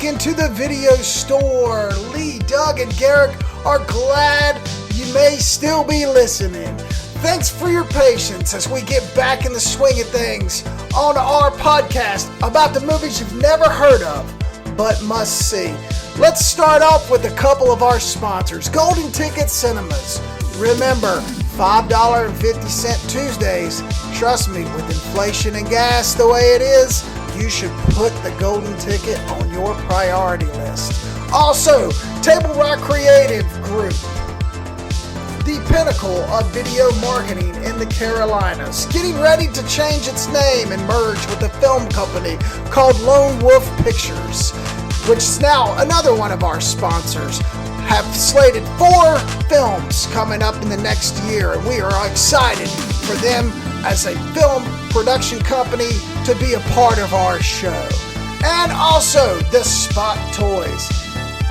into the video store. Lee, Doug, and Garrick are glad you may still be listening. Thanks for your patience as we get back in the swing of things on our podcast about the movies you've never heard of but must see. Let's start off with a couple of our sponsors. Golden Ticket Cinemas. Remember, $5.50 Tuesdays. Trust me, with inflation and gas the way it is, you should put the Golden Ticket on your priority list. Also, Table Rock Creative Group, the pinnacle of video marketing in the Carolinas, getting ready to change its name and merge with a film company called Lone Wolf Pictures, which is now another one of our sponsors. Have slated 4 films coming up in the next year, and we are excited for them as a film production company to be a part of our show. And also the Spot Toys.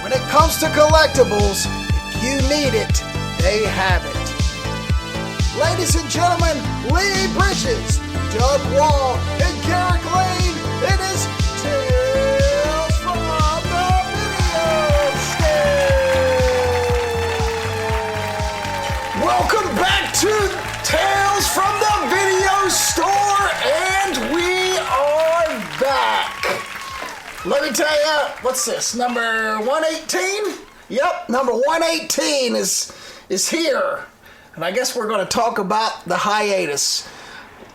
When it comes to collectibles, if you need it, they have it. Ladies and gentlemen, Lee Bridges, Doug Wall, and Garrick Lane, it is Tales from the Video Store. Welcome back to Tales from the Video Store, and we are back. Let me tell you, what's this, number 118? Yep, number 118 is here. And I guess we're going to talk about the hiatus.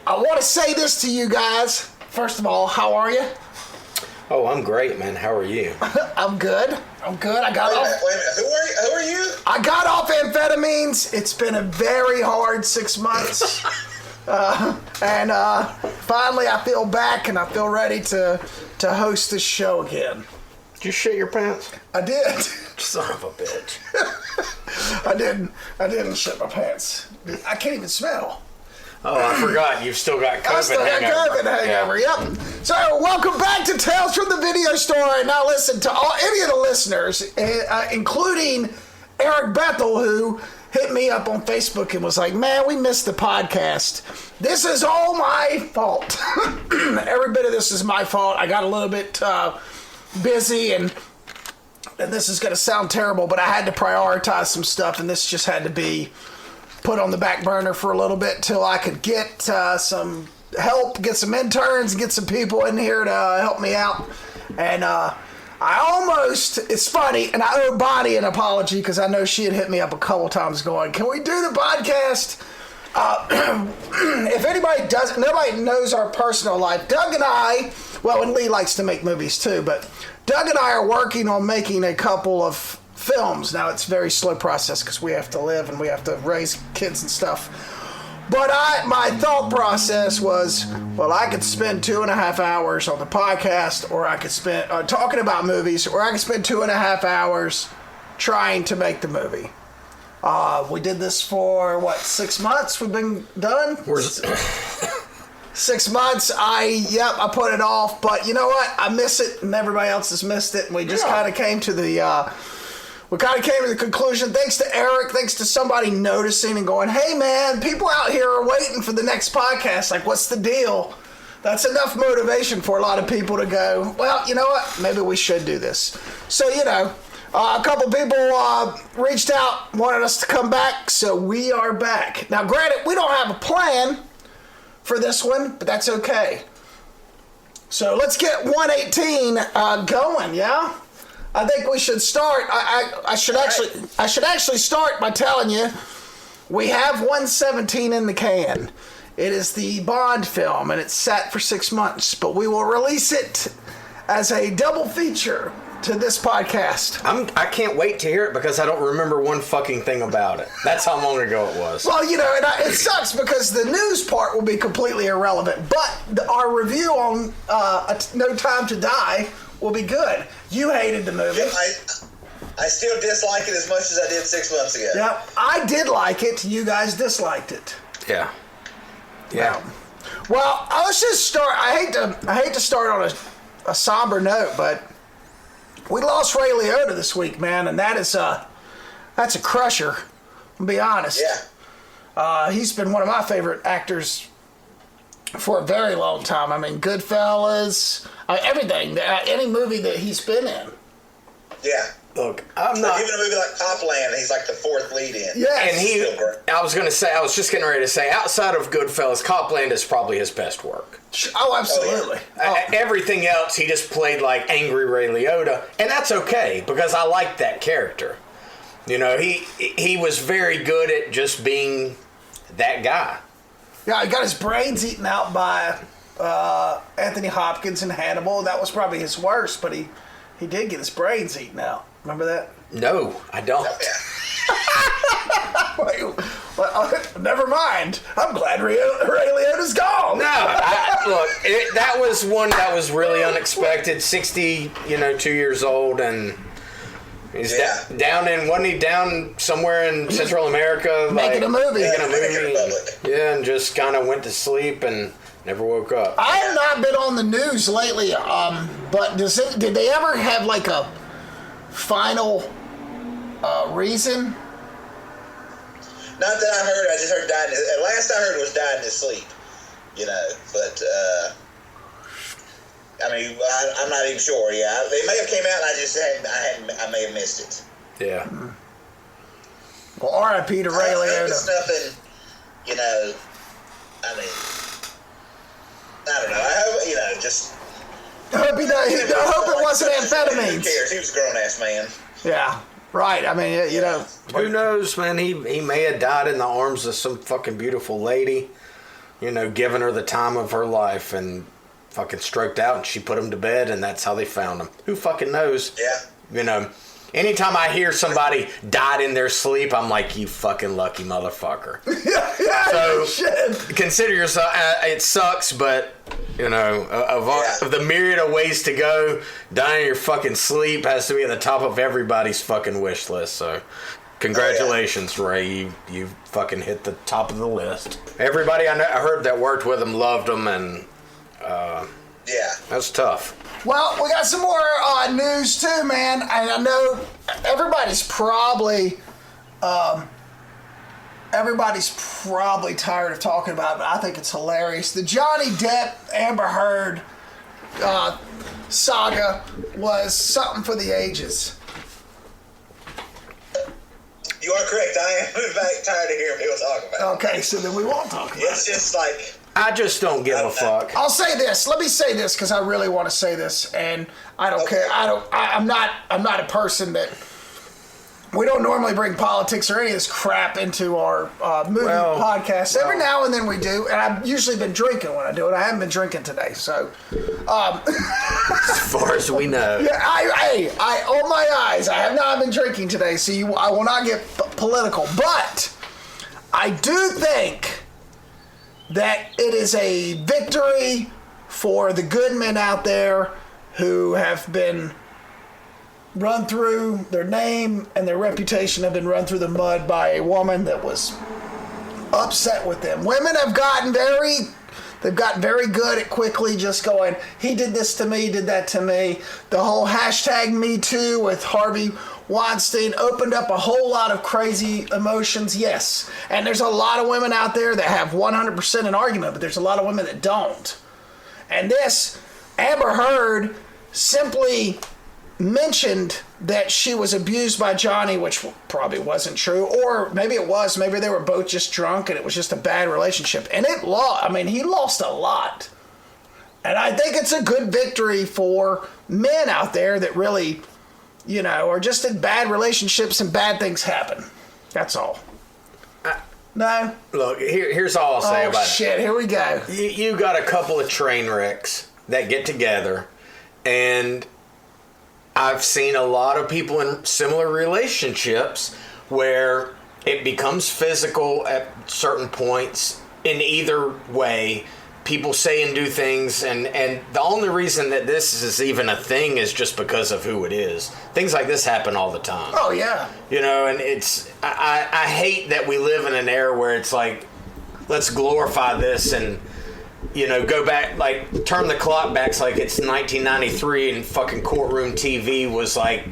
I want to say this to you guys. First of all, how are you? Oh, I'm great, man. How are you? I'm good. I got off. Wait a minute. Who are you? I got off amphetamines. It's been a very hard 6 months. And finally I feel back and I feel ready to host this show again. Did you shit your pants? I did. Son of a bitch. I didn't shit my pants. I can't even smell. Oh, I forgot. You've still got COVID I still got COVID hangover. Yeah. Yep. So, welcome back to Tales from the Video Store. And now listen to any of the listeners, including Eric Bethel, who hit me up on Facebook and was like, "Man, we missed the podcast. This is all my fault. Every bit of this is my fault. I got a little bit busy and this is going to sound terrible, but I had to prioritize some stuff, and this just had to be put on the back burner for a little bit till I could get some help, get some interns, get some people in here to help me out." And it's funny, and I owe Bonnie an apology because I know she had hit me up a couple times going, "Can we do the podcast?" If anybody doesn't, nobody knows our personal life. Doug and I, and Lee likes to make movies too, but Doug and I are working on making a couple of films. Now, it's a very slow process because we have to live and we have to raise kids and stuff. But my thought process was, I could spend 2.5 hours on the podcast, or I could spend talking about movies, or I could spend 2.5 hours trying to make the movie. We did this for 6 months? We've been done. 6 months. I put it off, but you know what? I miss it, and everybody else has missed it, and we just kind of came to the. We kind of came to the conclusion, thanks to Eric, thanks to somebody noticing and going, "Hey man, people out here are waiting for the next podcast. Like, what's the deal?" That's enough motivation for a lot of people to go, "Well, you know what? Maybe we should do this." So, a couple people reached out, wanted us to come back, so we are back. Now, granted, we don't have a plan for this one, but that's okay. So let's get 118 going, yeah? I think we should start. I should actually start by telling you we have 117 in the can. It is the Bond film, and it's sat for 6 months, but we will release it as a double feature to this podcast. I can't wait to hear it because I don't remember one fucking thing about it. That's how long ago it was. Well, it sucks because the news part will be completely irrelevant, but our review on No Time to Die will be good. You hated the movie. Yeah, I still dislike it as much as I did 6 months ago. Yeah, I did like it. You guys disliked it. Yeah. Well, let's just start. I hate to start on a somber note, but we lost Ray Liotta this week, man, and that's a crusher. I'll be honest. Yeah. He's been one of my favorite actors for a very long time. I mean, Goodfellas, everything, any movie that he's been in. Yeah. Look, I'm not. Even a movie like Copland, he's like the fourth lead in. Yes. And I was just getting ready to say, outside of Goodfellas, Copland is probably his best work. Oh, absolutely. Everything else, he just played like angry Ray Liotta, and that's okay because I like that character. You know, he was very good at just being that guy. Yeah, he got his brains eaten out by Anthony Hopkins in Hannibal. That was probably his worst, but he did get his brains eaten out. Remember that? No, I don't. Wait, never mind. I'm glad Ray Liotta's gone. No, that was one that was really unexpected. 2 years old, and he's down in, wasn't he down somewhere in Central America? Making a movie. Yeah, and just kind of went to sleep and never woke up. I have not been on the news lately, but did they ever have like a final reason? Not that I heard. I just heard died. Last I heard was died in his sleep. You know, but I mean, I'm not even sure. Yeah, they may have came out, and I may have missed it. Yeah. Well, R.I.P. to Ray Liotta. It's nothing. You know, I mean, I don't know. I hope just. I hope it wasn't amphetamines. Who cares? He was a grown ass man. Yeah. Right, I mean, Who knows, man? He may have died in the arms of some fucking beautiful lady, giving her the time of her life, and fucking stroked out, and she put him to bed, and that's how they found him. Who fucking knows? Yeah. Anytime I hear somebody died in their sleep, I'm like, you fucking lucky motherfucker. So, shit. Consider yourself, it sucks, but, of the myriad of ways to go, dying in your fucking sleep has to be at the top of everybody's fucking wish list. So, congratulations, Ray. You fucking hit the top of the list. Everybody I heard that worked with him loved him, and that's tough. Well, we got some more news too, man. And I know everybody's probably tired of talking about it, but I think it's hilarious. The Johnny Depp Amber Heard saga was something for the ages. You are correct. I am in fact tired of hearing people talk about it. Okay, so then we won't talk about it. It's just like... I just don't give a fuck. I'll say this. Let me say this because I really want to say this, and I don't care. I'm not a person that. We don't normally bring politics or any of this crap into our movie podcast. Every now and then we do, and I've usually been drinking when I do it. I haven't been drinking today, so. As far as we know. Yeah, I on my eyes, I have not been drinking today, so I will not get political. But I do think that it is a victory for the good men out there who have been run through, their name and their reputation have been run through the mud by a woman that was upset with them. Women have gotten very good at quickly just going, he did this to me, did that to me. The whole hashtag Me Too with Harvey Weinstein opened up a whole lot of crazy emotions, yes. And there's a lot of women out there that have 100% an argument, but there's a lot of women that don't. And this, Amber Heard simply mentioned that she was abused by Johnny, which probably wasn't true, or maybe it was. Maybe they were both just drunk and it was just a bad relationship. And he lost a lot. And I think it's a good victory for men out there that really, are just in bad relationships and bad things happen. That's all. No? Look, here's all I'll say about it. Oh, shit, here we go. You got a couple of train wrecks that get together, and I've seen a lot of people in similar relationships where it becomes physical at certain points in either way. People say and do things, and the only reason that this is even a thing is just because of who it is. Things like this happen all the time. Oh, yeah. And it's... I hate that we live in an era where it's like, let's glorify this and, go back, like, turn the clock back like it's 1993 and fucking courtroom TV was like,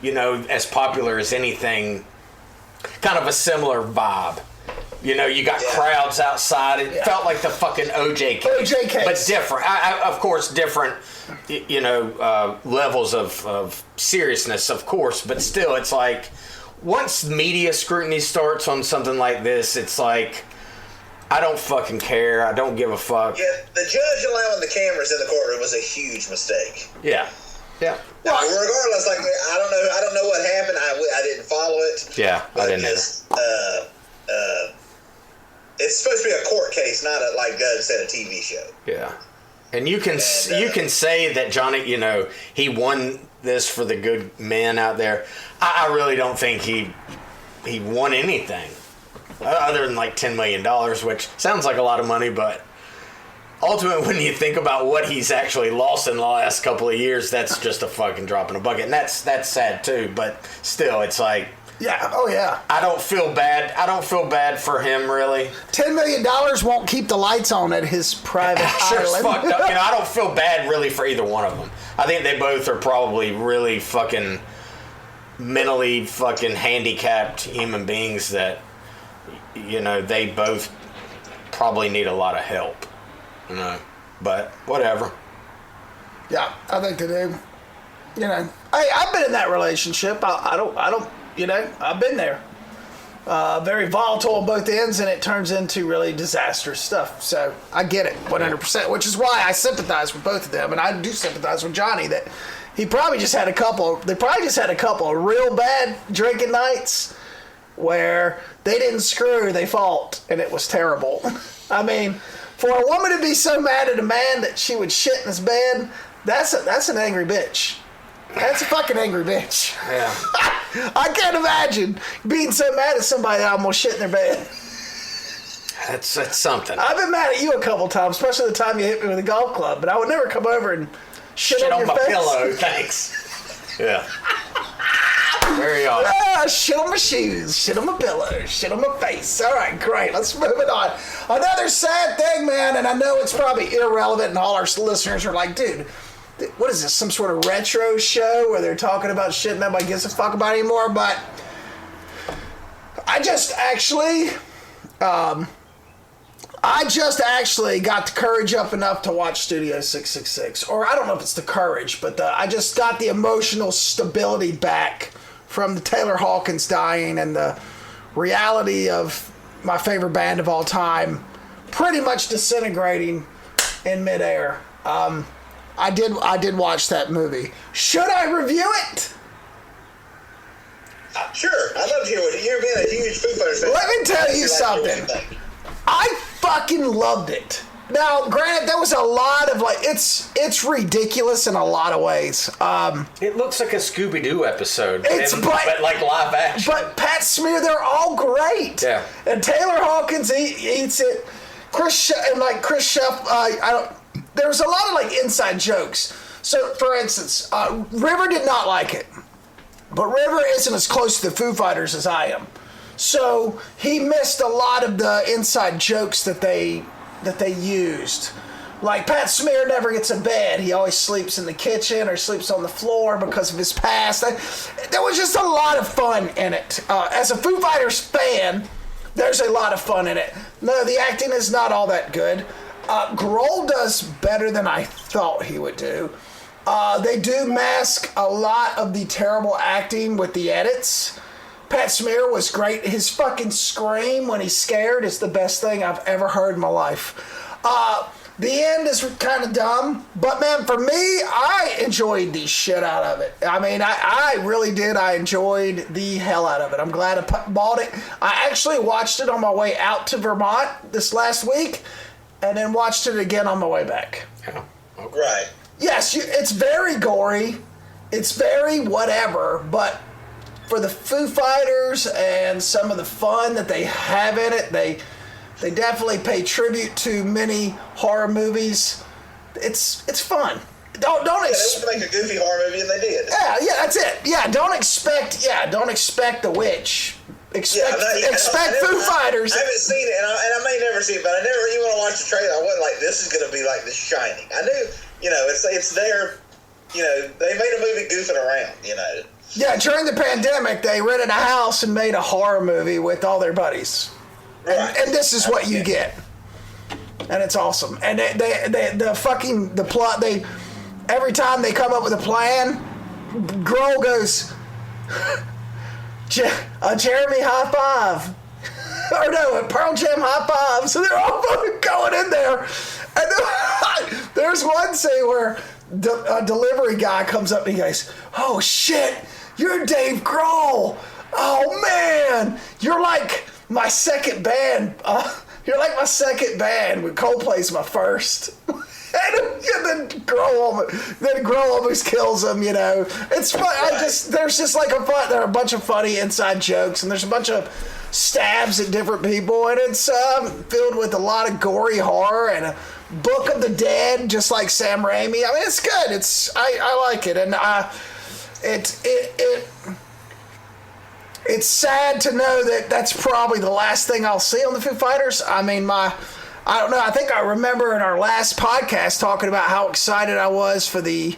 as popular as anything. Kind of a similar vibe. You know, you got crowds outside. It felt like the fucking OJ case. OJ case. But different. Of course, different, you know, levels of seriousness, of course. But still, it's like, once media scrutiny starts on something like this, it's like, I don't fucking care. I don't give a fuck. Yeah, the judge allowing the cameras in the courtroom was a huge mistake. Yeah. Yeah. Well, regardless, like, I don't know what happened. I didn't follow it. Yeah, I didn't either. It's supposed to be a court case, not a, like Doug said, a TV show. Yeah. And you can say that Johnny, you know, he won this for the good men out there. I really don't think he won anything other than like $10 million, which sounds like a lot of money, but ultimately, when you think about what he's actually lost in the last couple of years, that's just a fucking drop in a bucket. And that's sad too, but still, it's like, yeah, oh yeah. I don't feel bad. I don't feel bad for him, really. $10 million won't keep the lights on at his private island. Fucked up. You know, I don't feel bad really for either one of them. I think they both are probably really fucking mentally fucking handicapped human beings that, you know, they both probably need a lot of help. You know, but whatever. Yeah, I think they do. You know, I've been in that relationship. I don't. You know, I've been there. Very volatile on both ends, and it turns into really disastrous stuff. So I get it 100%, which is why I sympathize with both of them, and I do sympathize with Johnny that he probably just had a couple. They probably just had a couple of real bad drinking nights where they didn't screw, they fought, and it was terrible. I mean, for a woman to be so mad at a man that she would shit in his bed, that's an angry bitch. That's a fucking angry bitch. Yeah. I can't imagine being so mad at somebody that almost shit in their bed. That's something. I've been mad at you a couple times, especially the time you hit me with a golf club, but I would never come over and shit on your my face. pillow, thanks. Yeah. Very odd. Shit on my shoes, shit on my pillow, shit on my face. All right, great. Let's move it on. Another sad thing, man, and I know it's probably irrelevant, and all our listeners are like, dude, what is this, some sort of retro show where they're talking about shit nobody gives a fuck about anymore? But I just actually got the courage up enough to watch Studio 666. Or I don't know if it's the courage, but I just got the emotional stability back from the Taylor Hawkins dying and the reality of my favorite band of all time pretty much disintegrating in midair. I did watch that movie. Should I review it? Sure. I'd love to hear what you're being a huge Foo Fighters fan. Let me tell you something. I fucking loved it. Now, granted, there was a lot of it's ridiculous in a lot of ways. It looks like a Scooby-Doo episode, but like live action. But Pat Smear, they're all great. Yeah. And Taylor Hawkins, he eats it. Chris Sheff, there's a lot of like inside jokes. So, for instance, River did not like it, but River isn't as close to the Foo Fighters as I am. So he missed a lot of the inside jokes that they used. Like Pat Smear never gets a bed. He always sleeps in the kitchen or sleeps on the floor because of his past. There was just a lot of fun in it. As a Foo Fighters fan, there's a lot of fun in it. No, the acting is not all that good. Grohl does better than I thought he would do. They do mask a lot of the terrible acting with the edits. Pat Smear was great. His fucking scream when he's scared is the best thing I've ever heard in my life. The end is kind of dumb, but man, for me, I enjoyed the shit out of it. I mean, I really did. I enjoyed the hell out of it. I'm glad I bought it. I actually watched it on my way out to Vermont this last week, and then watched it again on my way back. Yeah. Okay. Right. Yes, it's very gory. It's very whatever, but for the Foo Fighters and some of the fun that they have in it, they definitely pay tribute to many horror movies. It's fun. Don't they wanted to make a goofy horror movie, and they did. Yeah, that's it. Yeah, don't expect The Witch. Expect Foo Fighters. I haven't seen it, and I may never see it, but I never even want to watch the trailer. I wasn't like, this is going to be like The Shining. I knew, it's there. They made a movie goofing around. Yeah, during the pandemic, they rented a house and made a horror movie with all their buddies. and this is what you get, and it's awesome. And the plot, every time they come up with a plan, Grohl goes, Jeremy high five. Or no, Pearl Jam high five. So they're all fucking going in there. And there's one scene where a delivery guy comes up and he goes, oh shit, you're Dave Grohl. Oh man, you're like my second band. You're like my second band when Coldplay's my first. And then Grohl almost kills him, you know. It's fun. There's just like there are a bunch of funny inside jokes, and there's a bunch of stabs at different people, and it's filled with a lot of gory horror and a Book of the Dead, just like Sam Raimi. I mean, it's good. I like it, and it's sad to know that that's probably the last thing I'll see on the Foo Fighters. I mean, I don't know. I think I remember in our last podcast talking about how excited I was for the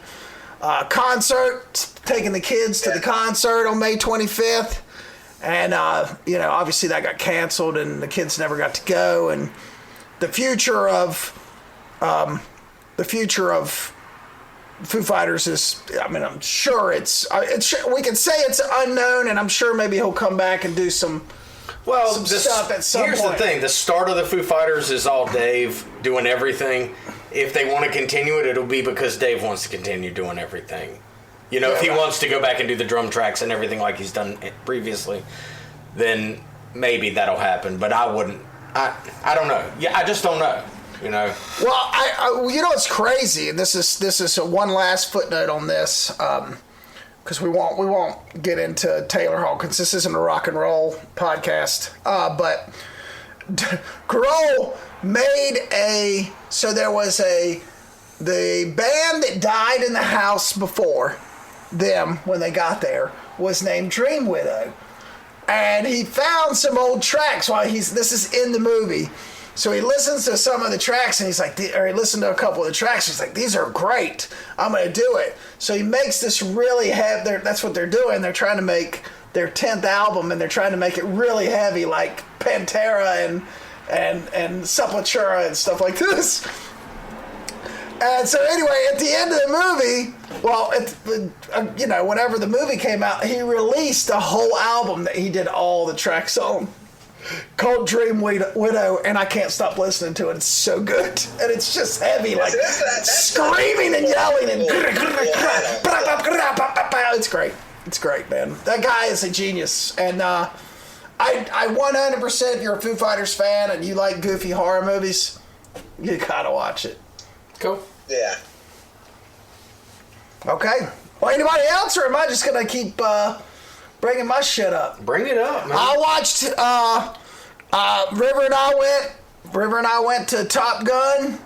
concert, taking the kids to the concert on May 25th. And, obviously that got canceled and the kids never got to go. And the future of Foo Fighters is, I'm sure we can say it's unknown, and I'm sure maybe he'll come back and do some stuff at some point. Here's the thing. The start of the Foo Fighters is all Dave doing everything. If they want to continue it, it'll be because Dave wants to continue doing everything. You know, if he wants to go back and do the drum tracks and everything like he's done previously, then maybe that'll happen. But I wouldn't. I don't know. Yeah, I just don't know. You know. Well, it's crazy, and this is one last footnote on this. Because we won't get into Taylor Hawkins. This isn't a rock and roll podcast. But Grohl made so there was the band that died in the house before them when they got there was named Dream Widow. And he found some old tracks this is in the movie. So he listens to some of the tracks and he's like, he listened to a couple of the tracks. He's like, these are great. I'm going to do it. So he makes this really heavy. That's what they're doing. They're trying to make their 10th album, and they're trying to make it really heavy, like Pantera and Sepultura and stuff like this. And so anyway, at the end of the movie, whenever the movie came out, he released a whole album that he did all the tracks on, called Dream Widow, and I can't stop listening to it. It's so good, and it's just heavy, like screaming and yelling and it's great. It's great, man. That guy is a genius, and I 100%. If you're a Foo Fighters fan and you like goofy horror movies, you gotta watch it. Cool. Yeah. Okay. Well, anybody else, or am I just gonna keep bringing my shit up? Bring it up, man. I watched River and I went to Top Gun.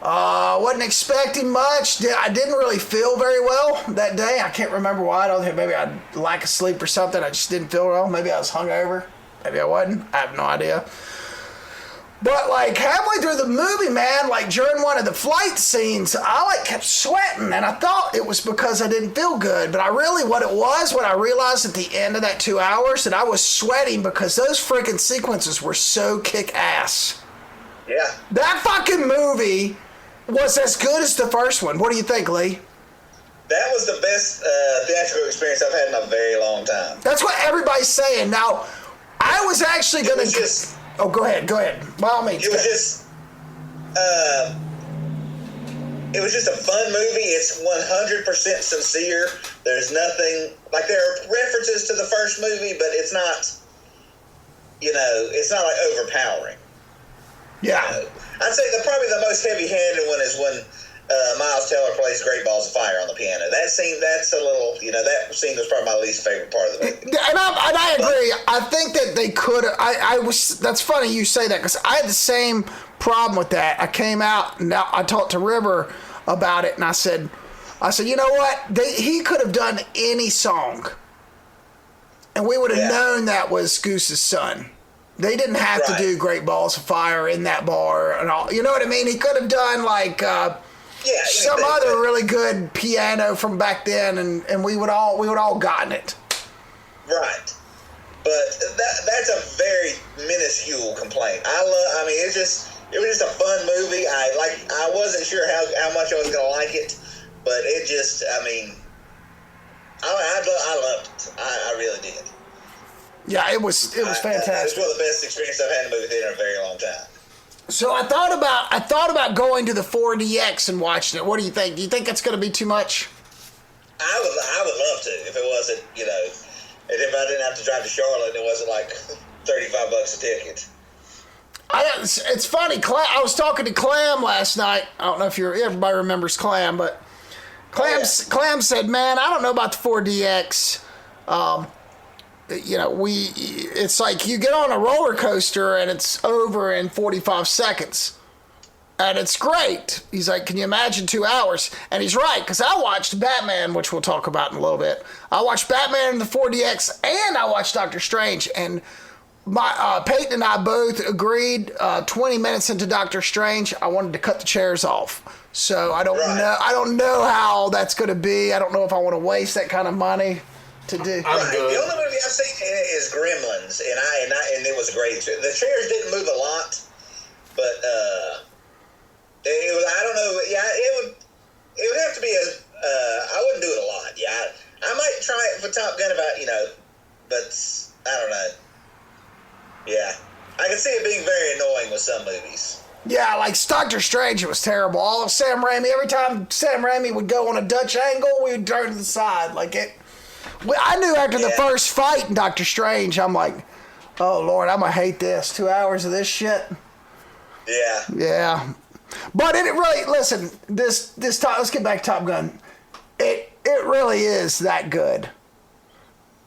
Wasn't expecting much. I didn't really feel very well that day. I can't remember why. I don't think, maybe I had lack of sleep or something. I just didn't feel well. Maybe I was hungover. Maybe I wasn't. I have no idea. But like halfway through the movie, man, like during one of the flight scenes, I kept sweating, and I thought it was because I didn't feel good. But what it was, when I realized at the end of that 2 hours, that I was sweating because those freaking sequences were so kick-ass. Yeah. That fucking movie was as good as the first one. What do you think, Lee? That was the best theatrical experience I've had in a very long time. That's what everybody's saying. Now, I was actually going to... Oh, go ahead. By all means. It was just a fun movie. It's 100% sincere. There's nothing... Like, there are references to the first movie, but it's not... it's not, like, overpowering. Yeah. I'd say probably the most heavy-handed one is when Miles Teller plays Great Balls of Fire on the piano. That scene, that's a little, that scene was probably my least favorite part of the movie. And I agree. I think that they could. That's funny you say that, because I had the same problem with that. I came out and I talked to River about it, and I said, you know what? He could have done any song, and we would have known that was Goose's son. They didn't have to do Great Balls of Fire in that bar and all. You know what I mean? He could have done like some other really good piano from back then, and we would all gotten it. Right, but that's a very minuscule complaint. I mean, it was just a fun movie. I wasn't sure how much I was gonna like it, but it just, I mean, I loved it. I really did. Yeah, it was fantastic. It's one of the best experiences I've had in a movie theater in a very long time. So I thought about going to the 4DX and watching it. What do you think? Do you think it's going to be too much? I would love to if it wasn't, you know, and if I didn't have to drive to Charlotte and it wasn't like $35 a ticket. It's funny. I was talking to Clam last night. I don't know if everybody remembers Clam, but Clam said, "Man, I don't know about the 4DX. You know, it's like you get on a roller coaster and it's over in 45 seconds. And it's great." He's like, "Can you imagine 2 hours?" And he's right, because I watched Batman, which we'll talk about in a little bit. I watched Batman in the 4DX and I watched Doctor Strange. And Peyton and I both agreed 20 minutes into Doctor Strange, I wanted to cut the chairs off. So I don't know how that's going to be. I don't know if I want to waste that kind of money to do. I'm good. The only movie I've seen in it is Gremlins, and it was a great experience. The chairs didn't move a lot, but it was, I don't know. Yeah, it would have to be I wouldn't do it a lot. Yeah, I might try it for Top Gun but I don't know. Yeah, I can see it being very annoying with some movies. Yeah, like Doctor Strange, it was terrible. All of Sam Raimi, every time Sam Raimi would go on a Dutch angle, we would turn to the side. I knew after the first fight in Doctor Strange, I'm like, oh Lord, I'm gonna hate this. 2 hours of this shit. Yeah. Yeah. But it really, listen, let's get back to Top Gun. It really is that good.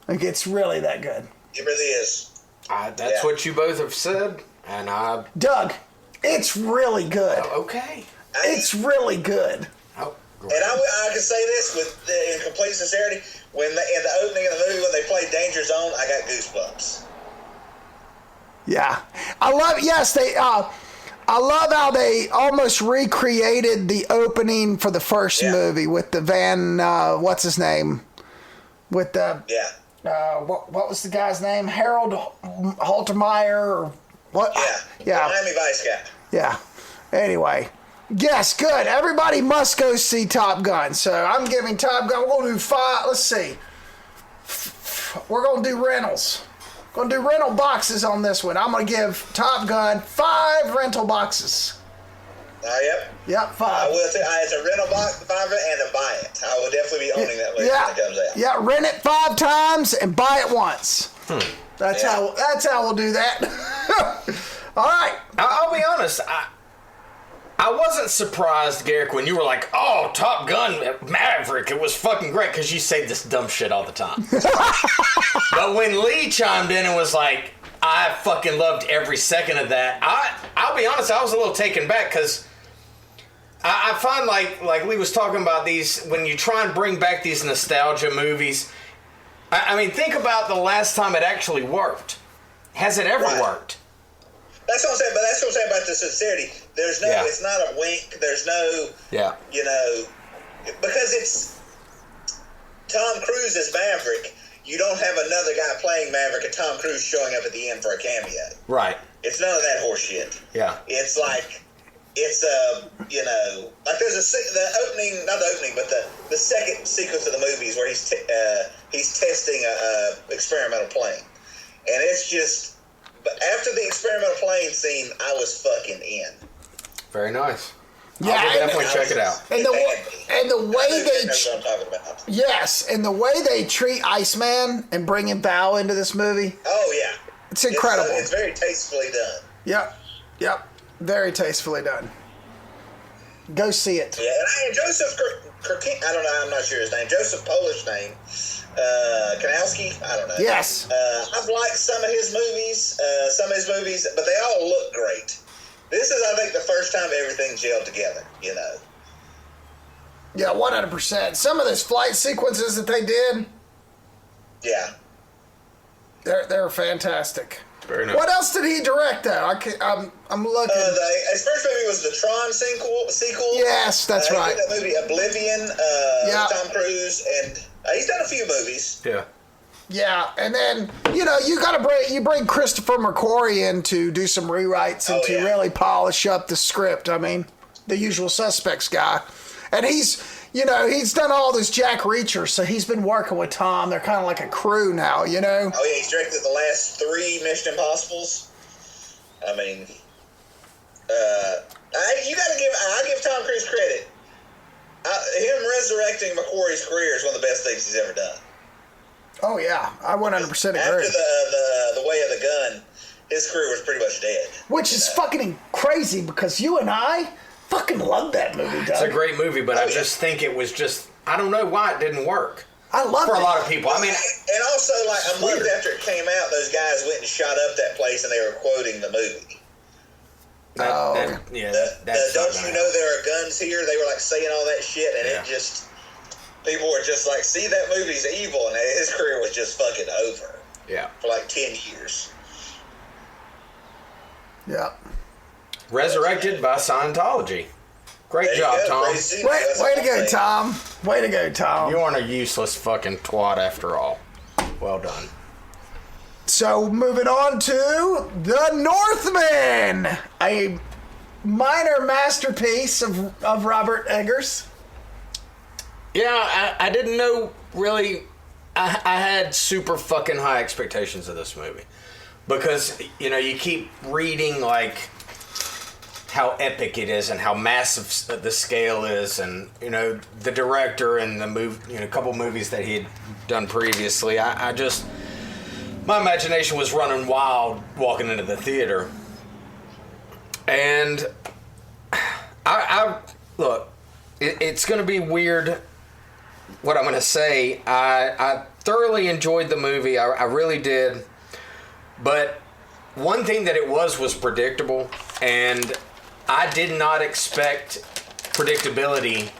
Like, it's really that good. It really is. That's what you both have said, and Doug, it's really good. Okay. It's really good. Oh, and I can say this in complete sincerity, in the opening of the movie when they played Danger Zone, I got goosebumps. Yeah. I love how they almost recreated the opening for the first movie with the what's his name? With the what was the guy's name? Harold Haltermeyer or what? Yeah. Miami Vice guy. Yeah. Anyway. Yes, good. Everybody must go see Top Gun. So I'm giving Top Gun, we're going to do 5. Let's see. We're going to do rentals. Going to do rental boxes on this one. I'm going to give Top Gun 5 rental boxes. Yep. Yep, 5. I will say it's a rental box, 5 and a buy it. I will definitely be owning that movie when it comes out. Yeah, rent it 5 times and buy it once. That's how we'll do that. All right. I'll be honest. I wasn't surprised, Garrick, when you were like, "Oh, Top Gun Maverick, it was fucking great," because you say this dumb shit all the time. But when Lee chimed in and was like, "I fucking loved every second of that," I'll be honest, I was a little taken back, because I find like Lee was talking about these, when you try and bring back these nostalgia movies, I mean, think about the last time it actually worked. Has it ever worked? That's what I'm saying, but that's what I'm saying about the sincerity. There's no, it's not a wink. There's no, you know, because it's Tom Cruise as Maverick. You don't have another guy playing Maverick and Tom Cruise showing up at the end for a cameo. Right. It's none of that horse shit. Yeah. It's like, you know, like there's the opening, not the opening, but the second sequence of the movies where he's testing a experimental plane, and it's just. But after the experimental plane scene, I was fucking in. Very nice. Yeah, I'll definitely check it out. And the way they that's what I'm talking about. Yes, and the way they treat Iceman and bringing Val into this movie. Oh yeah, it's incredible. It's very tastefully done. Yep, very tastefully done. Go see it. Yeah, and Joseph Kirkin, I don't know, I'm not sure his name. Joseph Polish name. Kanowski, I don't know. Yes. I've liked some of his movies, but they all look great. This is, I think, the first time everything gelled together, you know. Yeah, 100%. Some of those flight sequences that they did. Yeah. They're fantastic. Very nice. What else did he direct, though? I'm looking. His first movie was the Tron sequel. Yes, that's right. He did that movie Oblivion with Tom Cruise, and he's done a few movies. Yeah. Yeah, and then you bring Christopher McQuarrie in to do some rewrites and to really polish up the script. I mean, the Usual Suspects guy, and he's done all this Jack Reacher, so he's been working with Tom. They're kind of like a crew now, you know. Oh yeah, he's directed the last 3 Mission Impossibles. I mean, I give Tom Cruise credit. Him resurrecting McQuarrie's career is one of the best things he's ever done. Oh yeah, I 100% agree. After the Way of the Gun, his career was pretty much dead. Which is fucking crazy because you and I fucking love that movie, Doug. It's a great movie, but I just think it was just, I don't know why it didn't work. I love it. For a lot of people. I mean, and also like a month after it came out, those guys went and shot up that place and they were quoting the movie. Don't you know there are guns here? They were like saying all that shit, and it just, people were just like, see, that movie's evil, and his career was just fucking over. Yeah. For like 10 years. Yeah. Resurrected by Scientology. Great job, Tom. Way to go, Tom. Way to go, Tom. You aren't a useless fucking twat after all. Well done. So, moving on to The Northman, a minor masterpiece of Robert Eggers. Yeah, I didn't know really. I had super fucking high expectations of this movie because, you keep reading, like, how epic it is and how massive the scale is, and, the director and the movie, a couple movies that he had done previously. My imagination was running wild walking into the theater. And I look, it's going to be weird what I'm going to say. I thoroughly enjoyed the movie. I really did. But one thing that it was predictable. And I did not expect predictability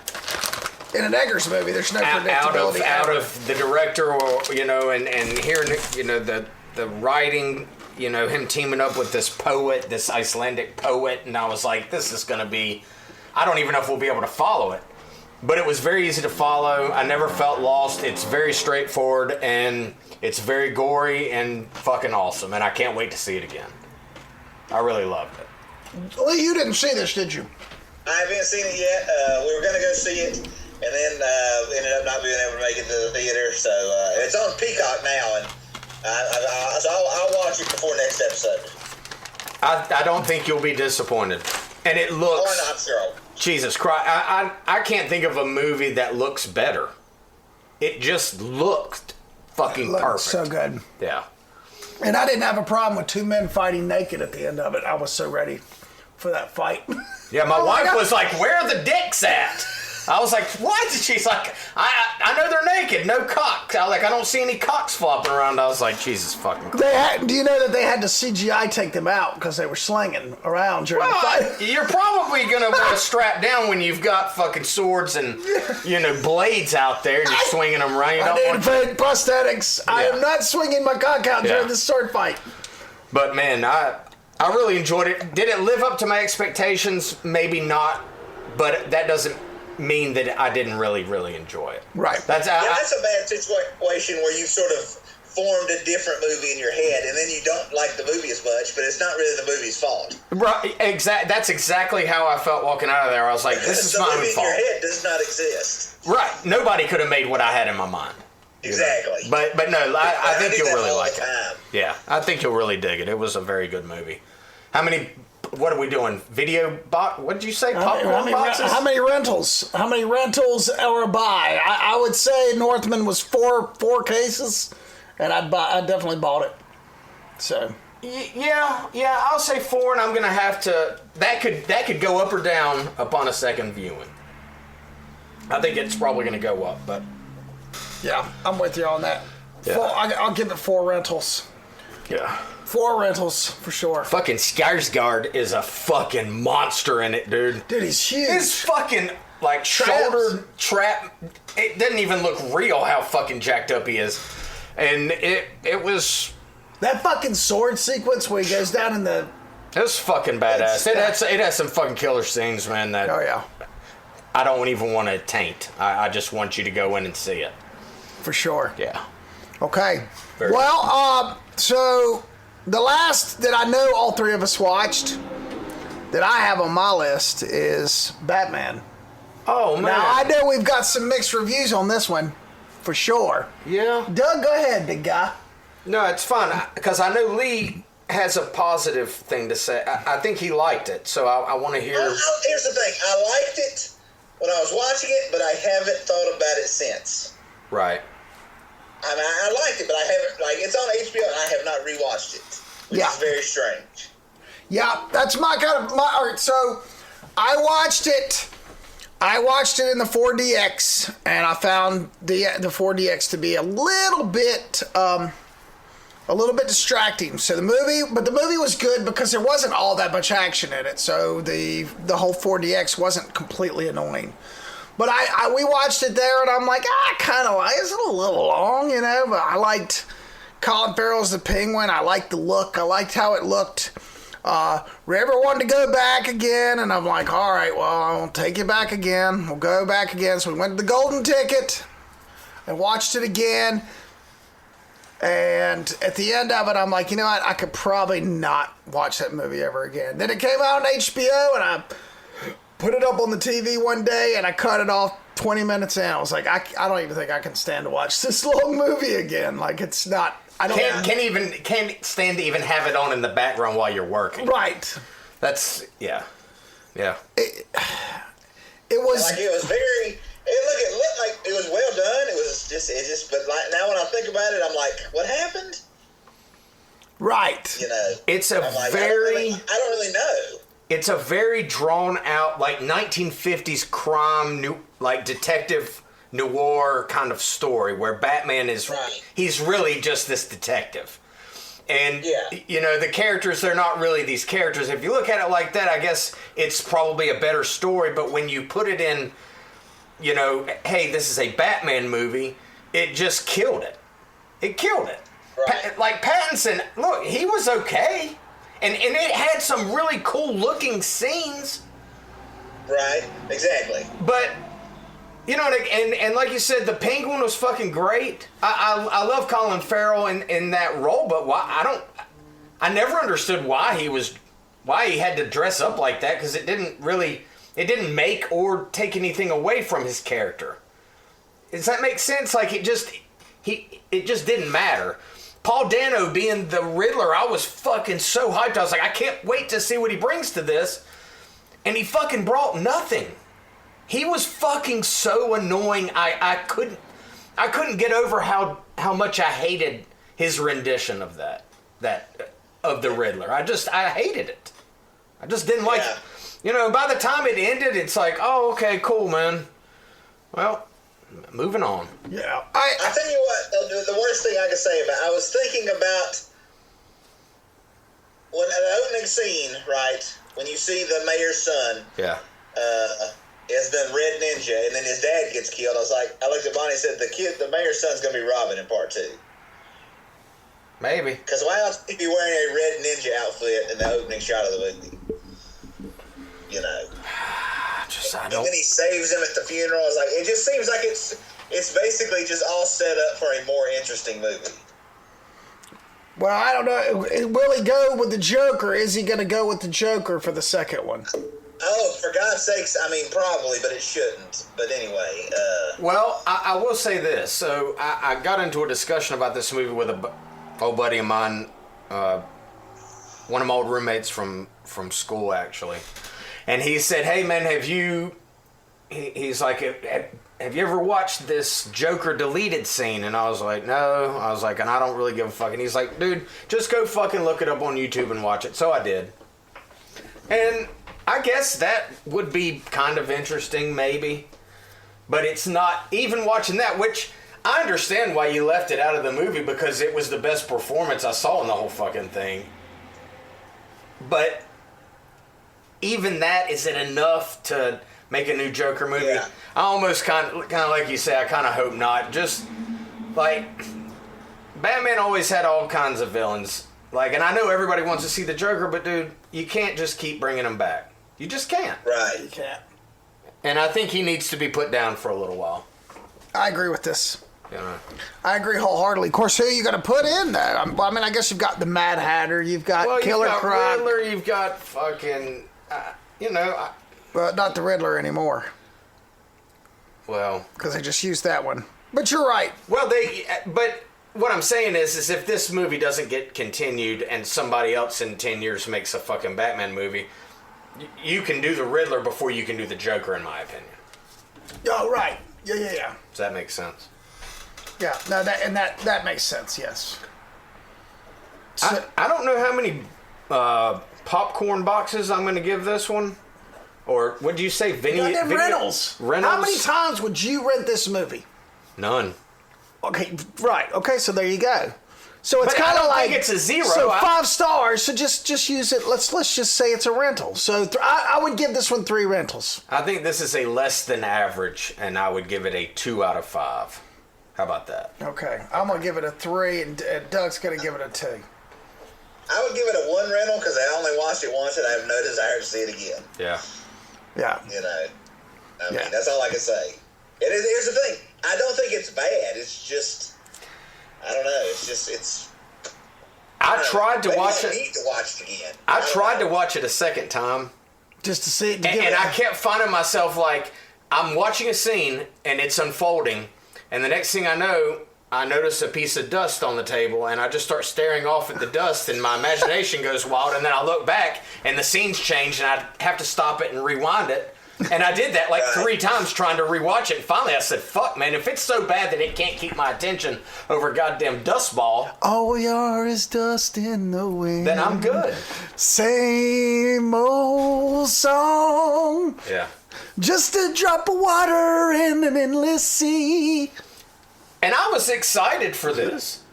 in an Eggers movie. There's no predictability out of the director, or and hearing the writing, him teaming up with this poet, this Icelandic poet, and I was like, this is gonna be, I don't even know if we'll be able to follow it, but it was very easy to follow. I never felt lost. It's very straightforward and it's very gory and fucking awesome, and I can't wait to see it again. I really loved it. Lee, you didn't see this, did you? I haven't seen it yet. We were gonna go see it, and then ended up not being able to make it to the theater. So it's on Peacock now, and so I'll watch it before next episode. I don't think you'll be disappointed. And it looks... Or not, girl. Jesus Christ. I can't think of a movie that looks better. It just looked fucking perfect. So good. Yeah. And I didn't have a problem with 2 men fighting naked at the end of it. I was so ready for that fight. Yeah, my wife was like, where are the dicks at? I was like, what? She's like, I know they're naked, no cocks. I don't see any cocks flopping around. I was like, Jesus fucking Christ. Do you know that they had to CGI take them out because they were slinging around during the fight? You're probably going to want to strap down when you've got fucking swords and, blades out there and you're swinging them around. You I need to pay prosthetics. Yeah. I am not swinging my cock out during this sword fight. But, man, I really enjoyed it. Did it live up to my expectations? Maybe not. But that doesn't mean that I didn't really, really enjoy it. Right. That's a bad situation where you've sort of formed a different movie in your head, and then you don't like the movie as much, but it's not really the movie's fault. Right. That's exactly how I felt walking out of there. I was like, this is my own fault. The movie in your head does not exist. Right. Nobody could have made what I had in my mind. Exactly. But no, I think you'll really like it. Yeah, I think you'll really dig it. It was a very good movie. What are we doing? Video box? What did you say? Popcorn boxes? How many rentals? How many rentals or a buy? I would say Northman was four cases, and I definitely bought it. So. Yeah, I'll say 4, and I'm gonna have to. That could go up or down upon a second viewing. I think it's probably gonna go up, but. Yeah, I'm with you on that. Yeah. I'll give it 4 rentals. Yeah. 4 rentals, for sure. Fucking Skarsgård is a fucking monster in it, dude. Dude, he's huge. His fucking, shoulder trap, it doesn't even look real how fucking jacked up he is. And it was... That fucking sword sequence where he goes down in the... It was fucking badass. It has some fucking killer scenes, man, that... Oh, yeah. I don't even want to taint. I just want you to go in and see it. For sure. Yeah. Okay. Very Well, so the last that I know all three of us watched that I have on my list is Batman. Oh, man. Now, I know we've got some mixed reviews on this one, for sure. Yeah. Doug, go ahead, big guy. No, it's fun, because I know Lee has a positive thing to say. I think he liked it, so I want to hear... Here's the thing. I liked it when I was watching it, but I haven't thought about it since. Right. I mean, I liked it, but I haven't, like, it's on HBO, and I have not rewatched it, which is very strange. Yeah, that's my kind of... all right, so I watched it in the 4DX, and I found the 4DX to be a little bit distracting. So the movie was good because there wasn't all that much action in it. So the whole 4DX wasn't completely annoying. But we watched it there, and I'm like, I kind of like it's a little long, you know. But I liked Colin Farrell's the Penguin. I liked the look. I liked how it looked. River wanted to go back again, and I'm like, all right, well, I'll take you back again. We'll go back again. So we went to the Golden Ticket and watched it again. And at the end of it, I'm like, you know what? I could probably not watch that movie ever again. Then it came out on HBO, and I put it up on the TV one day, and I cut it off 20 minutes in. I was like, I don't even think I can stand to watch this long movie again. Like, it's not... I don't can't stand to even have it on in the background while you're working. Right. That's... Yeah. Yeah. It was... Like, it was very... It looked like it was well done. It just, but like now when I think about it, I'm like, what happened? Right. You know, it's a like, very... I don't really know. It's a very drawn out, like 1950s crime, like detective noir kind of story where Batman is, he's really just this detective. And, you know, the characters, they're not really these characters. If you look at it like that, I guess it's probably a better story. But when you put it in, you know, hey, this is a Batman movie, it just killed it. It killed it. Right. Like Pattinson, look, he was okay. And it had some really cool looking scenes. Right, exactly. But, you know, and like you said, the Penguin was fucking great. I love Colin Farrell in that role, but I never understood why he had to dress up like that, because it didn't make or take anything away from his character. Does that make sense? Like, it just didn't matter. Paul Dano being the Riddler, I was fucking so hyped. I was like, I can't wait to see what he brings to this. And he fucking brought nothing. He was fucking so annoying. I couldn't get over how much I hated his rendition of of the Riddler. I hated it. I just didn't like it. You know, by the time it ended, it's like, oh, okay, cool, man. Well, moving on. Yeah. I tell you what, the worst thing I could say about it, I was thinking about when the opening scene, right, when you see the mayor's son, is the Red Ninja, and then his dad gets killed. I looked at Bonnie and said, the mayor's son's going to be Robin in part 2. Maybe. Because why else would he be wearing a Red Ninja outfit in the opening shot of the movie? You know. And then he saves him at the funeral. I was like, it just seems like it's basically just all set up for a more interesting movie. Well, I don't know. Will he go with the Joker? Is he going to go with the Joker for the second one? Oh, for God's sakes, I mean, probably, but it shouldn't. But anyway. Well, I will say this. So I got into a discussion about this movie with a old buddy of mine, one of my old roommates from school, actually. And he said, hey, man, he's like, have you ever watched this Joker deleted scene? And I was like, no. I was like, and I don't really give a fuck. And he's like, dude, just go fucking look it up on YouTube and watch it. So I did. And I guess that would be kind of interesting, maybe. But it's not, even watching that, which I understand why you left it out of the movie, because it was the best performance I saw in the whole fucking thing. But even that, is it enough to make a new Joker movie? Yeah. I almost kind of like you say, I kind of hope not. Just like Batman always had all kinds of villains. Like, and I know everybody wants to see the Joker, but dude, you can't just keep bringing him back. You just can't. Right. You can't. And I think he needs to be put down for a little while. I agree with this. You know. I agree wholeheartedly. Of course, who are you going to put in though? I guess you've got the Mad Hatter, you've got Killer Croc. Riddler, you've got fucking, Well, not the Riddler anymore. Well, because they just used that one. But you're right. Well, but what I'm saying is if this movie doesn't get continued and somebody else in 10 years makes a fucking Batman movie, you can do the Riddler before you can do the Joker, in my opinion. Oh, right. Yeah. Does that make sense? Yeah, no, that makes sense, yes. So, I don't know how many popcorn boxes I'm going to give this one. Or what did you say? Rentals. How many times would you rent this movie? None. Okay, right. Okay, so there you go. So it's kind of like, I think it's a 0. So 5 stars. So just use it. Let's just say it's a rental. So I would give this one 3 rentals. I think this is a less than average, and I would give it a 2 out of 5. How about that? Okay, I'm gonna give it a 3, and Doug's gonna give it a 2. I would give it a 1 rental because I only watched it once and I have no desire to see it again. Yeah. Yeah. You know, I mean, that's all I can say. Here's the thing. I don't think it's bad. It's just, I don't know. I tried to watch it. I need to watch it again. I tried to watch it a second time. Just to see it. And I kept finding myself like, I'm watching a scene and it's unfolding. And the next thing I know, I notice a piece of dust on the table and I just start staring off at the dust and my imagination goes wild. And then I look back and the scene's changed and I have to stop it and rewind it. And I did that like 3 times trying to rewatch it. And finally I said, fuck, man, if it's so bad that it can't keep my attention over a goddamn dust ball. All we are is dust in the wind. Then I'm good. Same old song. Yeah. Just a drop of water in an endless sea. And I was excited for this.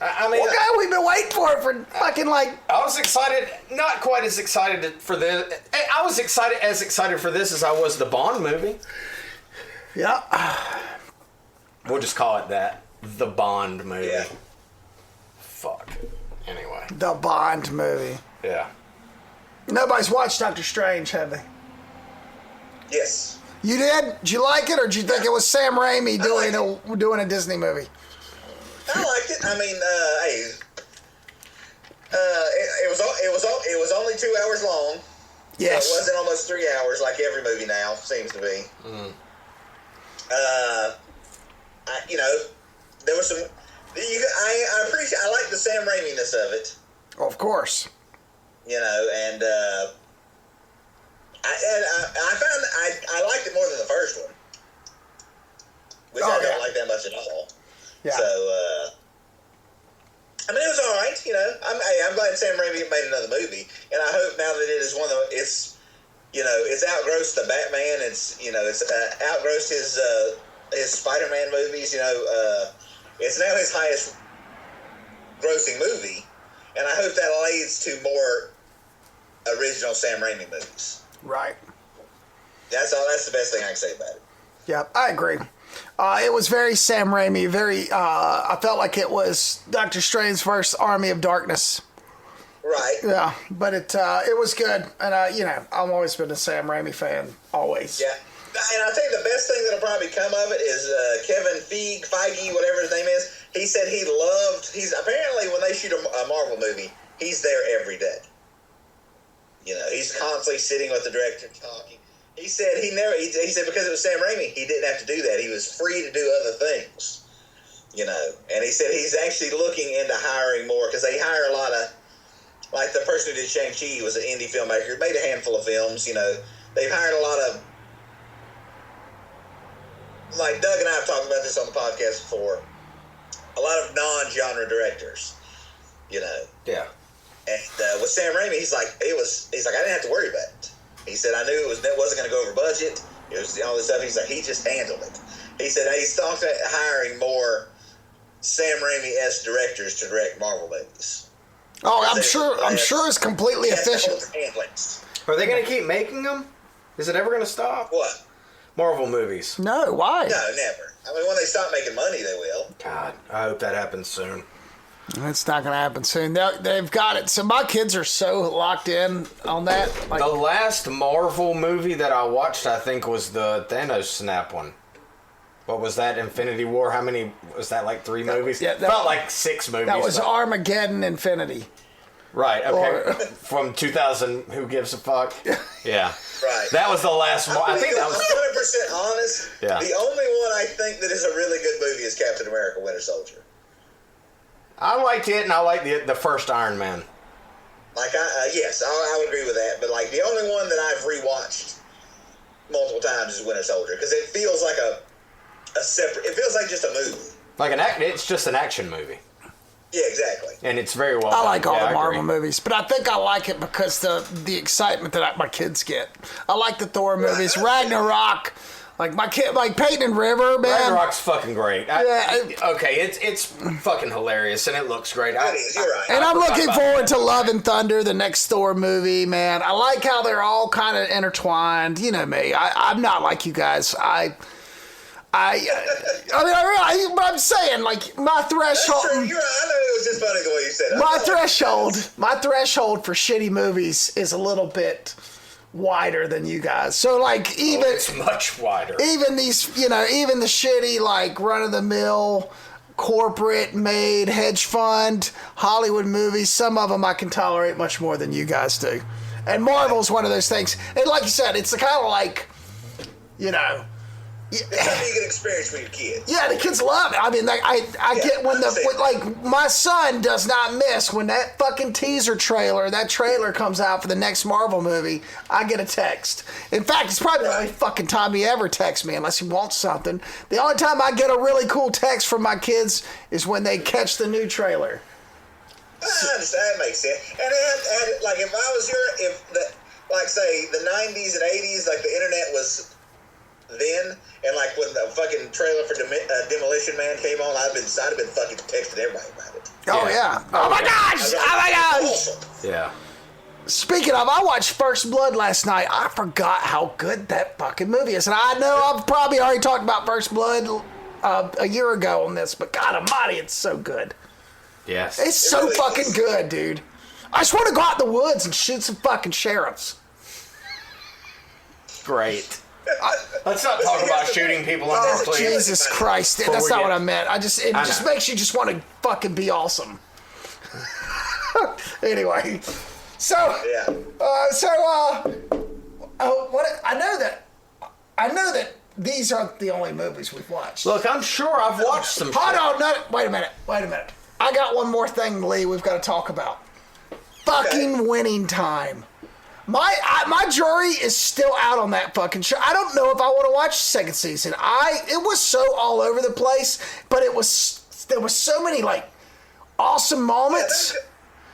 I mean, well, God, we've been waiting for it for fucking like. I was excited, not quite as excited for this. I was excited for this as I was the Bond movie. Yeah. We'll just call it that. The Bond movie. Yeah. Fuck. Anyway. The Bond movie. Yeah. Nobody's watched Doctor Strange, have they? Yes. You did? Did you like it, or did you think it was Sam Raimi doing a Disney movie? I liked it. I mean, it was only 2 hours long. Yes. So it wasn't almost 3 hours like every movie now seems to be. Mm. There was some. I appreciate. I like the Sam Raimi-ness of it. Of course. You know, and I found I liked it more than the first one, which I don't like that much at all. Yeah. So, I mean, it was all right. You know, I'm glad Sam Raimi made another movie, and I hope now that it is it's outgrossed the Batman. It's outgrossed his Spider-Man movies. It's now his highest grossing movie, and I hope that leads to more original Sam Raimi movies. Right. That's all. That's the best thing I can say about it. Yeah, I agree. It was very Sam Raimi. I felt like it was Doctor Strange's first Army of Darkness. Right. Yeah, but it was good, and I've always been a Sam Raimi fan, always. Yeah, and I think the best thing that'll probably come of it is Kevin Feige, whatever his name is. He said he's apparently when they shoot a Marvel movie, he's there every day. You know, he's constantly sitting with the director talking. He said he said because it was Sam Raimi, he didn't have to do that. He was free to do other things. You know, and he said he's actually looking into hiring more because they hire a lot of, like the person who did Shang-Chi was an indie filmmaker, made a handful of films. You know, they've hired a lot of, like Doug and I have talked about this on the podcast before, a lot of non-genre directors. You know. Yeah. And with Sam Raimi, he's like, I didn't have to worry about it. He said, I knew it wasn't going to go over budget. It was all this stuff. He's like, he just handled it. He said, he's talking about hiring more Sam Raimi-esque directors to direct Marvel movies. Oh, I'm sure it's completely efficient. Are they going to keep making them? Is it ever going to stop? What? Marvel movies. No, why? No, never. I mean, when they stop making money, they will. God, I hope that happens soon. It's not going to happen soon. They've got it. So my kids are so locked in on that. The last Marvel movie that I watched, I think, was the Thanos snap one. what was that? Infinity War? How many was that? Like 3 movies? Yeah, felt like 6 movies. That was Armageddon Infinity. Right. Okay. From 2000. Who gives a fuck? Yeah. Right. That was the last one. I think that was 100% honest. Yeah. The only one I think that is a really good movie is Captain America: Winter Soldier. I liked it, and I liked the first Iron Man. Like, yes, I would agree with that. But like, the only one that I've rewatched multiple times is Winter Soldier because it feels like a separate. It feels like just a movie. Like it's just an action movie. Yeah, exactly. And it's very well I done. like all Yeah, the I Marvel agree. movies, but I think I like it because the excitement that my kids get. I like the Thor movies, Ragnarok, like my kid, like Peyton and River, man. Ragnarok's fucking great. Okay, it's fucking hilarious and it looks great. It is. You're right. And I'm forgot looking about forward that. to Love and Thunder, the next Thor movie, man. I like how they're all kind of intertwined. You know me. I'm not like you guys. But I'm saying, like, my threshold. That's true. You're right. I know it was just funny the way you said it. My threshold for shitty movies is a little bit wider than you guys. So, like, It's much wider. even these, even the shitty, like, run-of-the-mill, corporate-made, hedge fund, Hollywood movies, some of them I can tolerate much more than you guys do. And Marvel's one of those things. And like you said, it's kind of like, It's something you can experience with your kids. yeah, the kids love it. I mean, like, I get when my son does not miss when that fucking teaser trailer, that trailer comes out for the next Marvel movie, I get a text. In fact, it's probably the only fucking time he ever texts me unless he wants something. The only time I get a really cool text from my kids is when they catch the new trailer. I understand. That makes sense. And like, if I was say the 90s and 80s, like the internet was then, and like when the fucking trailer for Demolition Man came on, I'd have been fucking texting everybody about it. Oh, yeah. Oh, my gosh! Oh, my gosh! Awesome. Yeah. Speaking of, I watched First Blood last night. I forgot how good that fucking movie is. And I know I've probably already talked about First Blood a year ago on this, but God almighty, it's so good. Yes. It's so really fucking is. good, dude. I just want to go out in the woods and shoot some fucking sheriffs. Great. Let's not talk about shooting people in Oh, please. Jesus Christ. Before That's we not get- what I meant. It just makes you just want to fucking be awesome. Anyway. So, Yeah. I know that these aren't the only movies we've watched. Look, I'm sure I've watched some Hold shit. on, no, wait a minute. I got one more thing, Lee, we've got to talk about. Fucking Winning Time. My jury is still out on that fucking show. I don't know if I want to watch the second season. It was so all over the place, but there was so many like awesome moments.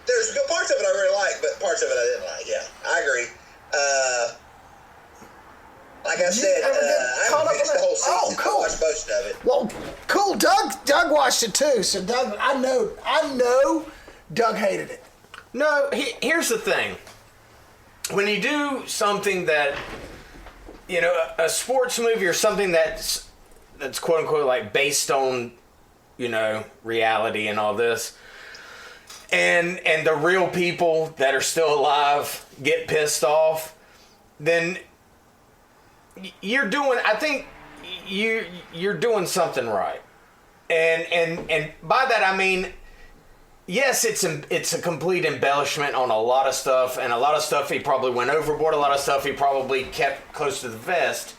There's good parts of it I really like, but parts of it I didn't like. Yeah, I agree. Like I said, I haven't finished the whole season. Oh, cool. I watched most of it. Well, cool. Doug watched it too. So Doug, I know, Doug hated it. No, here's the thing. When you do something that, a sports movie or something that's quote unquote like based on, reality and all this, and the real people that are still alive get pissed off, then you're doing something right. And by that I mean, yes, it's a complete embellishment on a lot of stuff, and a lot of stuff he probably went overboard, a lot of stuff he probably kept close to the vest.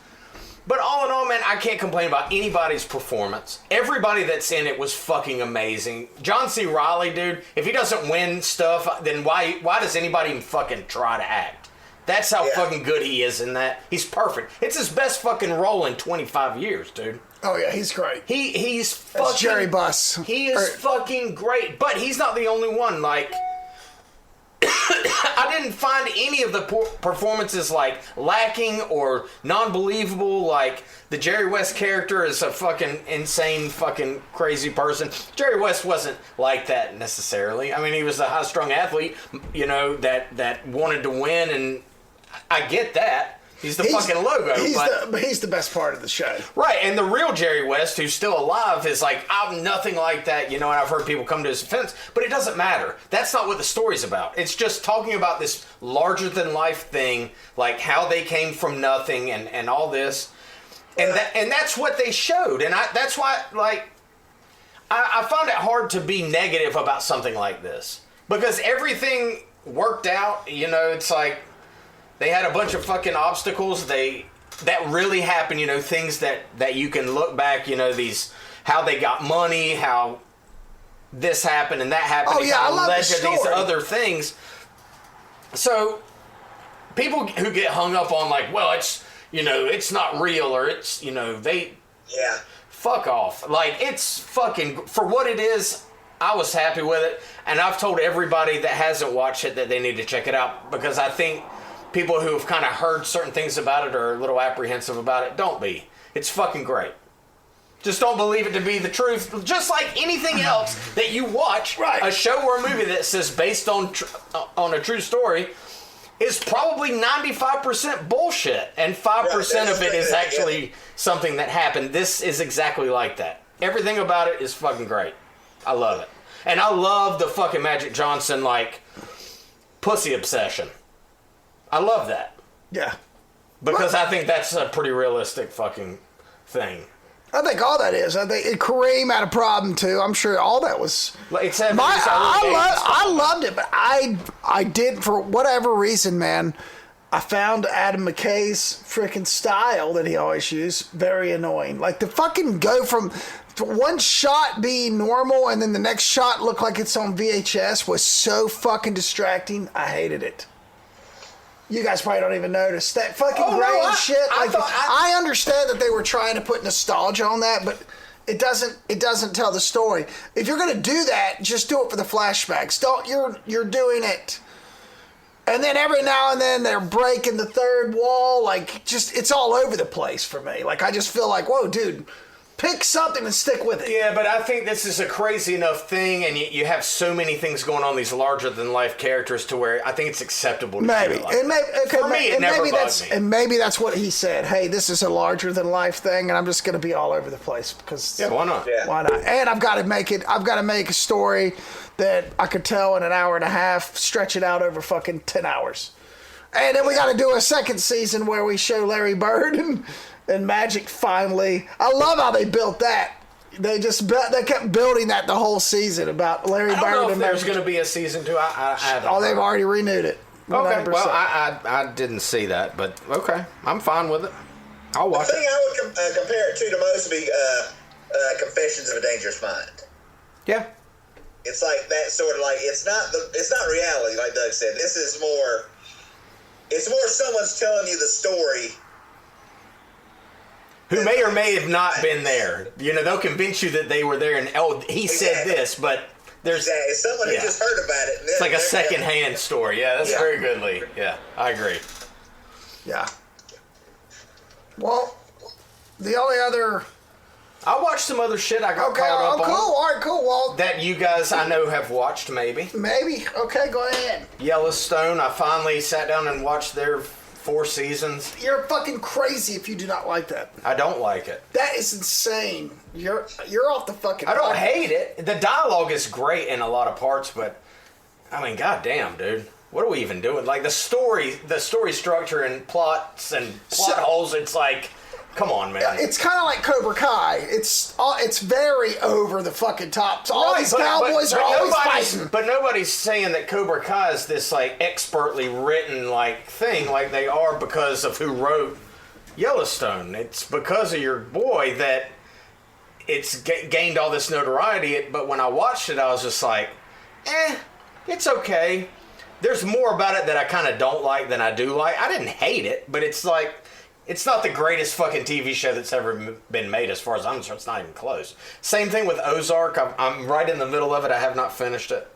But all in all, man, I can't complain about anybody's performance. Everybody that's in it was fucking amazing. John C. Reilly, dude, if he doesn't win stuff, then why does anybody even fucking try to act? That's how fucking good he is in that. He's perfect. It's his best fucking role in 25 years, dude. Oh yeah, he's great. He's That's fucking Jerry Buss. He is fucking great, but he's not the only one. Like, I didn't find any of the performances like lacking or non-believable. Like the Jerry West character is a fucking insane, fucking crazy person. Jerry West wasn't like that necessarily. I mean, he was a high-strung athlete, that wanted to win, and I get that. He's the fucking logo. He's the best part of the show. Right, and the real Jerry West, who's still alive, is like, I'm nothing like that, and I've heard people come to his defense, but it doesn't matter. That's not what the story's about. It's just talking about this larger-than-life thing, like how they came from nothing and all this. And that's what they showed. And that's why, like, I find it hard to be negative about something like this. Because everything worked out, you know, it's like they had a bunch of fucking obstacles that really happened, you know, things that you can look back, you know, how they got money, how this happened and that happened. Oh, yeah, I love led the to story. these other things. So people who get hung up on like, well, it's, you know, it's not real or it's, you know, Yeah. fuck off. Like, it's fucking, for what it is, I was happy with it. And I've told everybody that hasn't watched it that they need to check it out because I think people who have kind of heard certain things about it are a little apprehensive about it. Don't be. It's fucking great. Just don't believe it to be the truth. Just like anything else that you watch, right. A show or a movie that says based on a true story is probably 95% bullshit, and 5% of it is actually something that happened. This is exactly like that. Everything about it is fucking great. I love it. And I love the fucking Magic Johnson, like, pussy obsession. I love that. Yeah. Because I think that's a pretty realistic fucking thing. I think all that is. I think Kareem had a problem too. I'm sure all that was. Except I loved it, but I did, for whatever reason, man. I found Adam McKay's freaking style that he always used very annoying. Like, to fucking go from one shot being normal and then the next shot look like it's on VHS was so fucking distracting. I hated it. You guys probably don't even notice that fucking grain shit. I understand that they were trying to put nostalgia on that, but it doesn't tell the story. If you're gonna do that, just do it for the flashbacks. You're doing it. And then every now and then they're breaking the third wall. Like, just, it's all over the place for me. Like, I just feel like, whoa, dude, pick something and stick with it. Yeah, but I think this is a crazy enough thing, and you have so many things going on, these larger-than-life characters, to where I think it's acceptable to maybe. do it like that. For me, it never bugged me. And maybe that's what he said. Hey, this is a larger-than-life thing, and I'm just going to be all over the place because... Yeah, why not? Yeah. Why not? And I've got to make a story that I could tell in an hour and a half, stretch it out over fucking 10 hours. And then we got to do a second season where we show Larry Bird and Magic finally. I love how they built that. They kept building that the whole season about Larry Bird. I don't know and if there's Magic. going to be a season 2. I haven't. Oh, they've already renewed it. 100%. Okay, well, I didn't see that, but okay. I'm fine with it. I'll watch The thing I would compare it to the most would be Confessions of a Dangerous Mind. Yeah. It's like that sort of, like, it's not reality, like Doug said. This is more, it's more someone's telling you the story. Who may or may have not been there. You know, they'll convince you that they were there and, he said this, but there's... Exactly. It's someone who just heard about it. It's like a second-hand story. Yeah, that's very good, Lee. Yeah, I agree. Yeah. Well, the only other... I watched some other shit I got caught up on. Cool. All right, cool. Well, that you guys, I know, have watched, maybe. Maybe. Okay, go ahead. Yellowstone. I finally sat down and watched their 4 seasons. You're fucking crazy if you do not like that. I don't like it. That is insane. You're off the fucking... I don't hate it. The dialogue is great in a lot of parts, but, I mean, goddamn, dude. What are we even doing? Like, the story structure and plots and plot holes, it's like... Come on, man. It's kind of like Cobra Kai. It's very over the fucking top. So all these cowboys are always fighting. But nobody's saying that Cobra Kai is this, like, expertly written, like, thing, like they are because of who wrote Yellowstone. It's because of your boy that it's gained all this notoriety. But when I watched it, I was just like, it's okay. There's more about it that I kind of don't like than I do like. I didn't hate it, but it's like... It's not the greatest fucking TV show that's ever been made as far as I'm concerned. It's not even close. Same thing with Ozark. I'm right in the middle of it. I have not finished it.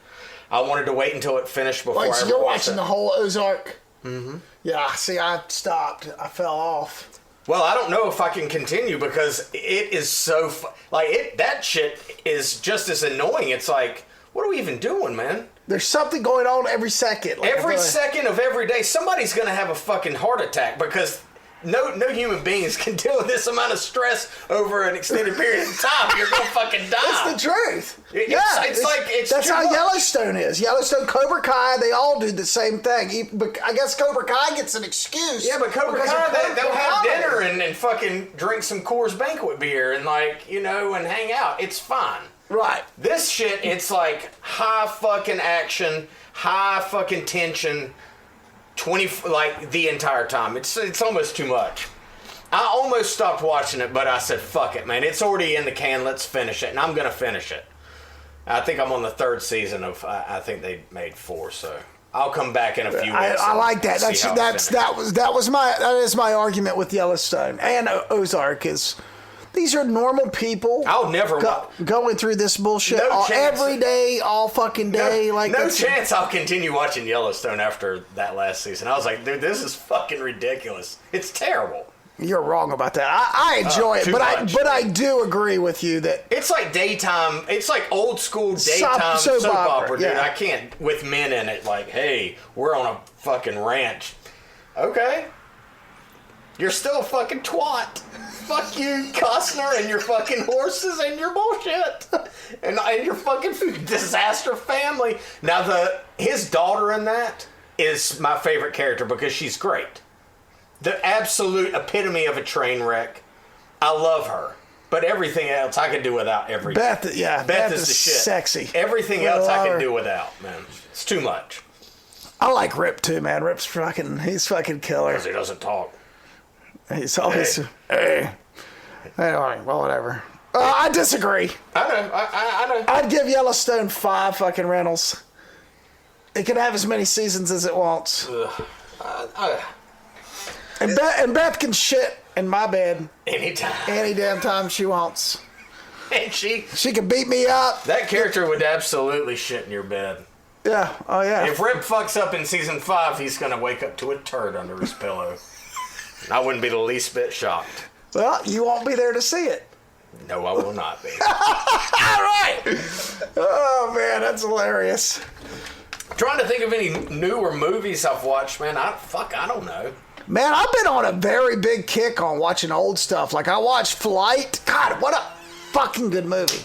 I wanted to wait until it finished before I ever watched it. You're watching the whole Ozark? Mm-hmm. Yeah, see, I stopped. I fell off. Well, I don't know if I can continue because it is so... that shit is just as annoying. It's like, what are we even doing, man? There's something going on every second. Every second of every day, somebody's going to have a fucking heart attack because... no human beings can deal with this amount of stress over an extended period of time. You're gonna fucking die. It's the truth. It's that's how much. Yellowstone is. Yellowstone, Cobra Kai, they all do the same thing. I guess Cobra Kai gets an excuse. Yeah, but Cobra Kai, they'll have dinner and fucking drink some Coors Banquet beer and and hang out. It's fine. Right. This shit, it's like high fucking action, high fucking tension. The entire time. It's almost too much. I almost stopped watching it, but I said, fuck it, man. It's already in the can. Let's finish it. And I'm going to finish it. I think I'm on the 3rd season of, I think they made 4, so I'll come back in a few weeks. I like that. That is my argument with Yellowstone and Ozark is these are normal people. I'll never going through this bullshit every day, all fucking day. No chance I'll continue watching Yellowstone after that last season. I was like, dude, this is fucking ridiculous. It's terrible. You're wrong about that. I enjoy it, but I do agree with you that it's like daytime. It's like old school daytime soap opera, dude. Yeah. I can't with men in it. Like, hey, we're on a fucking ranch. Okay, you're still a fucking twat. Fuck you, Costner, and your fucking horses and your bullshit, and your fucking disaster family. Now his daughter in that is my favorite character because she's great. The absolute epitome of a train wreck. I love her. But everything else I could do without every Beth is the shit. Sexy. Everything else I can do without, man. It's too much. I like Rip too, man. Rip's he's fucking killer. Because he doesn't talk. He's always, hey. Anyway, well, whatever. I disagree. I know. I'd give Yellowstone 5 fucking rentals. It can have as many seasons as it wants. And Beth can shit in my bed anytime, any damn time she wants. And she can beat me up. That character would absolutely shit in your bed. Yeah. Oh yeah. If Rip fucks up in season 5, he's gonna wake up to a turd under his pillow. I wouldn't be the least bit shocked. Well, you won't be there to see it. No, I will not be. All right. Oh man, that's hilarious. Trying to think of any newer movies I've watched, man. I don't know. Man, I've been on a very big kick on watching old stuff. Like I watched Flight. God, what a fucking good movie.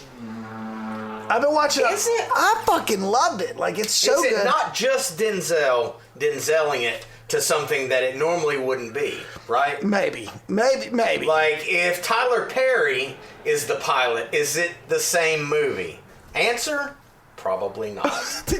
I've been watching it. Is it? I fucking loved it. Like it's so good. Is it not just Denzeling it to something that it normally wouldn't be, right? Maybe. Like if Tyler Perry is the pilot, is it the same movie? Answer: probably not.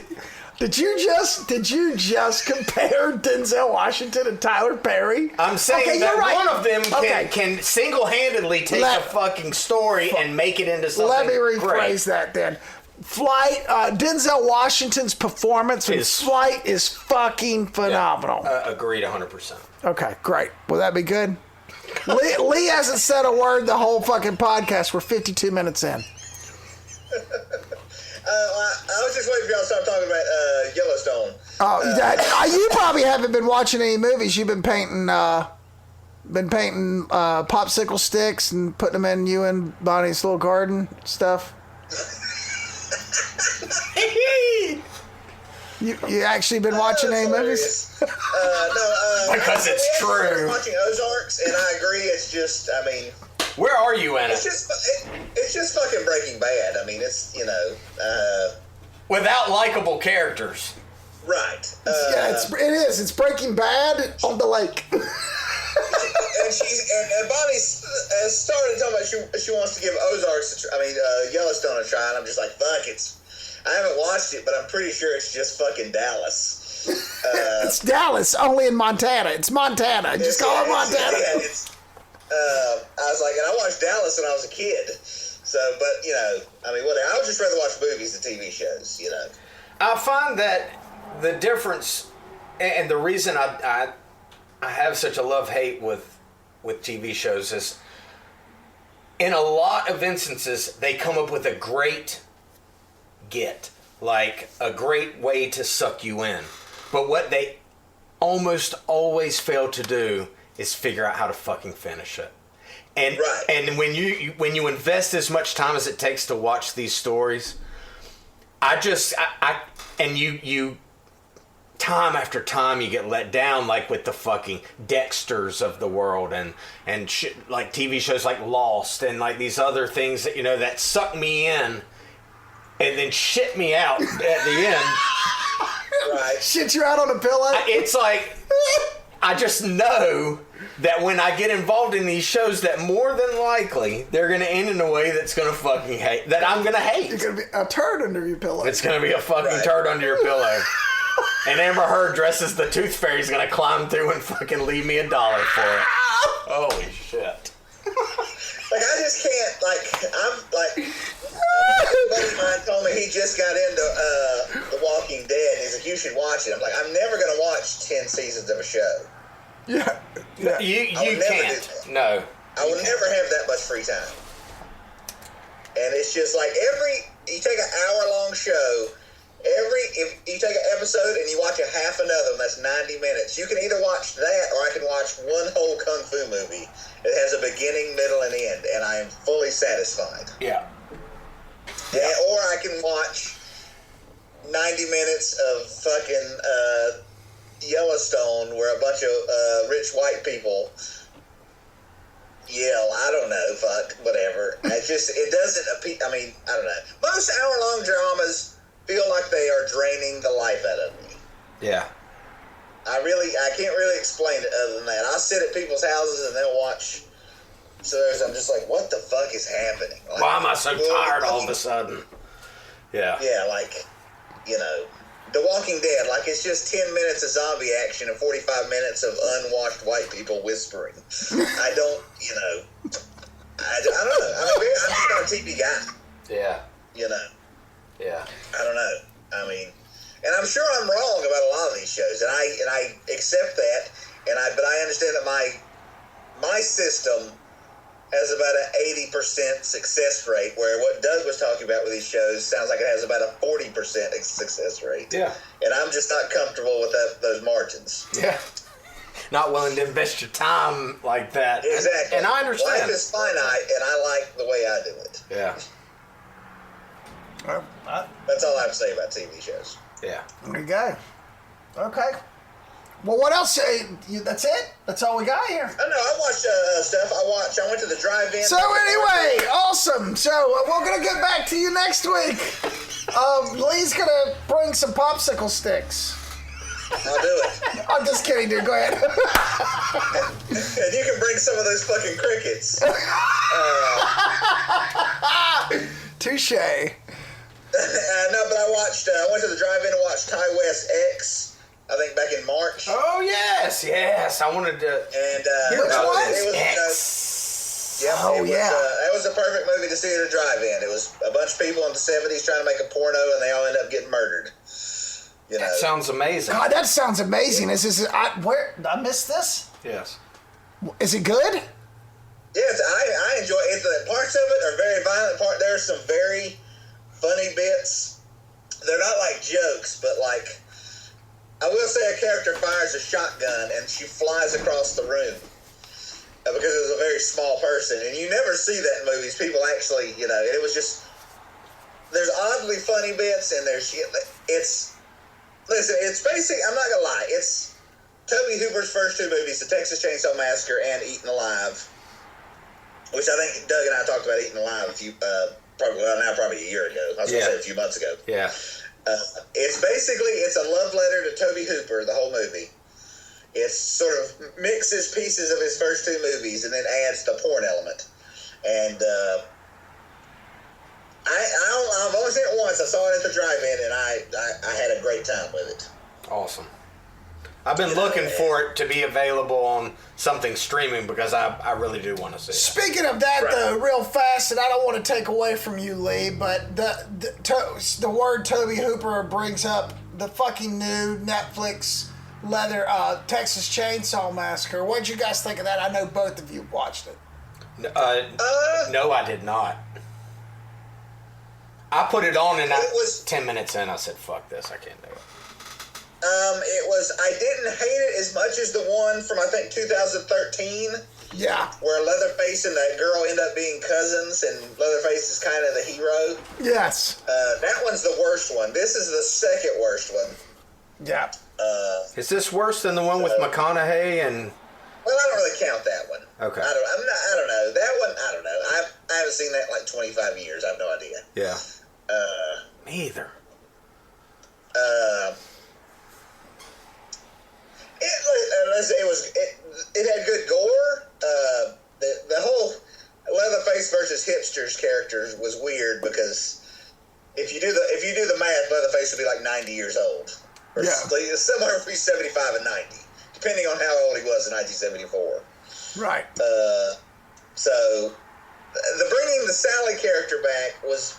Did you just compare Denzel Washington and Tyler Perry? I'm saying that one of them can single-handedly take a fucking story and make it into something. Let me rephrase great. that then. Flight, Denzel Washington's performance in Flight is fucking phenomenal. Yeah, agreed 100%. Okay, great. Will that be good? Lee hasn't said a word the whole fucking podcast. We're 52 minutes in. I was just waiting for y'all to start talking about Yellowstone. Oh, you probably haven't been watching any movies. You've been painting popsicle sticks and putting them in you and Bonnie's little garden stuff. You actually been watching any movies? No. Because it's true. I was watching Ozarks, and I agree. It's just, where are you in it? It's just fucking Breaking Bad. I mean, it's, without likable characters. Right. Yeah, it is. It's Breaking Bad on the lake. and Bonnie started talking about she wants to give Yellowstone a try, and I'm just like, fuck, I haven't watched it, but I'm pretty sure it's just fucking Dallas. It's Dallas, only in Montana. It's Montana. Just call it Montana. I was like, and I watched Dallas when I was a kid. So, but, whatever. I would just rather watch movies than TV shows, I find that the difference, and the reason I have such a love-hate with TV shows is, in a lot of instances, they come up with a great like a great way to suck you in. But what they almost always fail to do is figure out how to fucking finish it. And and when you invest as much time as it takes to watch these stories, you time after time you get let down, like with the fucking Dexters of the world and shit, like TV shows like Lost and like these other things that, you know, that suck me in and then shit me out at the end. Right. Shit you out on a pillow? It's like, I just know that when I get involved in these shows that more than likely they're going to end in a way that's going to fucking hate, that I'm going to hate. You're going to be a turd under your pillow. It's going to be a fucking turd under your pillow. And Amber Heard dressed as the Tooth Fairy's going to climb through and fucking leave me $1 for it. Holy shit. Like, I just can't, like, I'm, like, a buddy of mine told me he just got into The Walking Dead, and he's like, you should watch it. I'm like, I'm never going to watch 10 seasons of a show. Yeah. You can't. No. I will never have that much free time. And it's just like you take an hour-long show, if you take an episode and you watch a half another, that's 90 minutes. You can either watch that or I can watch one whole Kung Fu movie. It has a beginning, middle, and end, and I am fully satisfied. Yeah. Or I can watch 90 minutes of fucking Yellowstone where a bunch of rich white people yell, I don't know, fuck, whatever. It doesn't appeal. I mean, I don't know. Most hour-long dramas feel like they are draining the life out of me. Yeah. I can't really explain it other than that. I'll sit at people's houses and they'll watch shows. I'm just like, what the fuck is happening? Like, why am I so tired all of a sudden? Yeah. Yeah, like, you know, The Walking Dead, like, it's just 10 minutes of zombie action and 45 minutes of unwashed white people whispering. I don't, you know, I don't know. I'm just not a TV guy. Yeah. You know. Yeah. I don't know. I mean, and I'm sure I'm wrong about a lot of these shows, and I accept that, but I understand that my system has about an 80% success rate, where what Doug was talking about with these shows sounds like it has about a 40% success rate. Yeah. And I'm just not comfortable with those margins. Yeah. Not willing to invest your time like that. Exactly. And I understand. Life is finite, and I like the way I do it. Yeah. That's all I have to say about TV shows. Yeah. There you go. Okay. Well, what else? That's it? That's all we got here? I know. I watched stuff. I went to the drive-in. So anyway, awesome. So we're going to get back to you next week. Lee's going to bring some popsicle sticks. I'll do it. I'm just kidding, dude. Go ahead. And you can bring some of those fucking crickets. Touche. No, but I went to the drive-in and watched Ty West X, I think back in March. Oh, yes. I wanted to... And Which one? it was X. That was a perfect movie to see at a drive-in. It was a bunch of people in the 70s trying to make a porno, and they all end up getting murdered. You know. That sounds amazing. God, that sounds amazing. Where did I miss this? Yes. Is it good? Yes, I enjoy it. The parts of it are very violent. There are some very funny bits. They're not like jokes, but like, I will say a character fires a shotgun and she flies across the room because it was a very small person, and you never see that in movies. People actually, you know, it was just, there's oddly funny bits, and it's basically, I'm not gonna lie, it's Tobe Hooper's first two movies, The Texas Chainsaw Massacre and Eaten Alive, which I think Doug and I talked about Eaten Alive probably a year ago. I was going to say a few months ago. Yeah. It's a love letter to Tobe Hooper, the whole movie. It sort of mixes pieces of his first two movies and then adds the porn element. And I've only seen it once. I saw it at the drive-in, and I had a great time with it. Awesome. I've been looking for it to be available on something streaming because I really do want to see it. Speaking of that, though, real fast, and I don't want to take away from you, Lee, but the word Tobe Hooper brings up the fucking new Netflix Texas Chainsaw Massacre. What'd you guys think of that? I know both of you watched it. No, I did not. I put it on and 10 minutes in, I said, fuck this, I can't do it. I didn't hate it as much as the one from, I think, 2013. Yeah. Where Leatherface and that girl end up being cousins, and Leatherface is kind of the hero. Yes. That one's the worst one. This is the second worst one. Yeah. Is this worse than the one with McConaughey and? Well, I don't really count that one. Okay. I don't know. That one, I don't know. I haven't seen that in like 25 years. I have no idea. Yeah. Me either. It had good gore. The whole Leatherface versus hipsters characters was weird because if you do the math, Leatherface would be like 90 years old, or somewhere between 75 and 90, depending on how old he was in 1974. Right. So the bringing the Sally character back was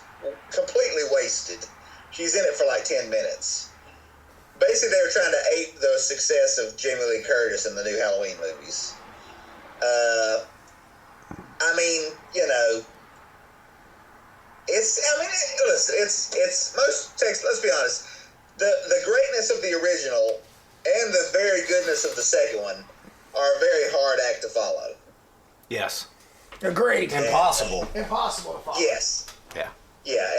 completely wasted. She's in it for like 10 minutes. Basically, they were trying to ape the success of Jamie Lee Curtis in the new Halloween movies. I mean, you know, it's most text. Let's be honest. The greatness of the original and the very goodness of the second one are a very hard act to follow. Yes. Agreed. Impossible. Impossible to follow. Yes. Yeah. Yeah,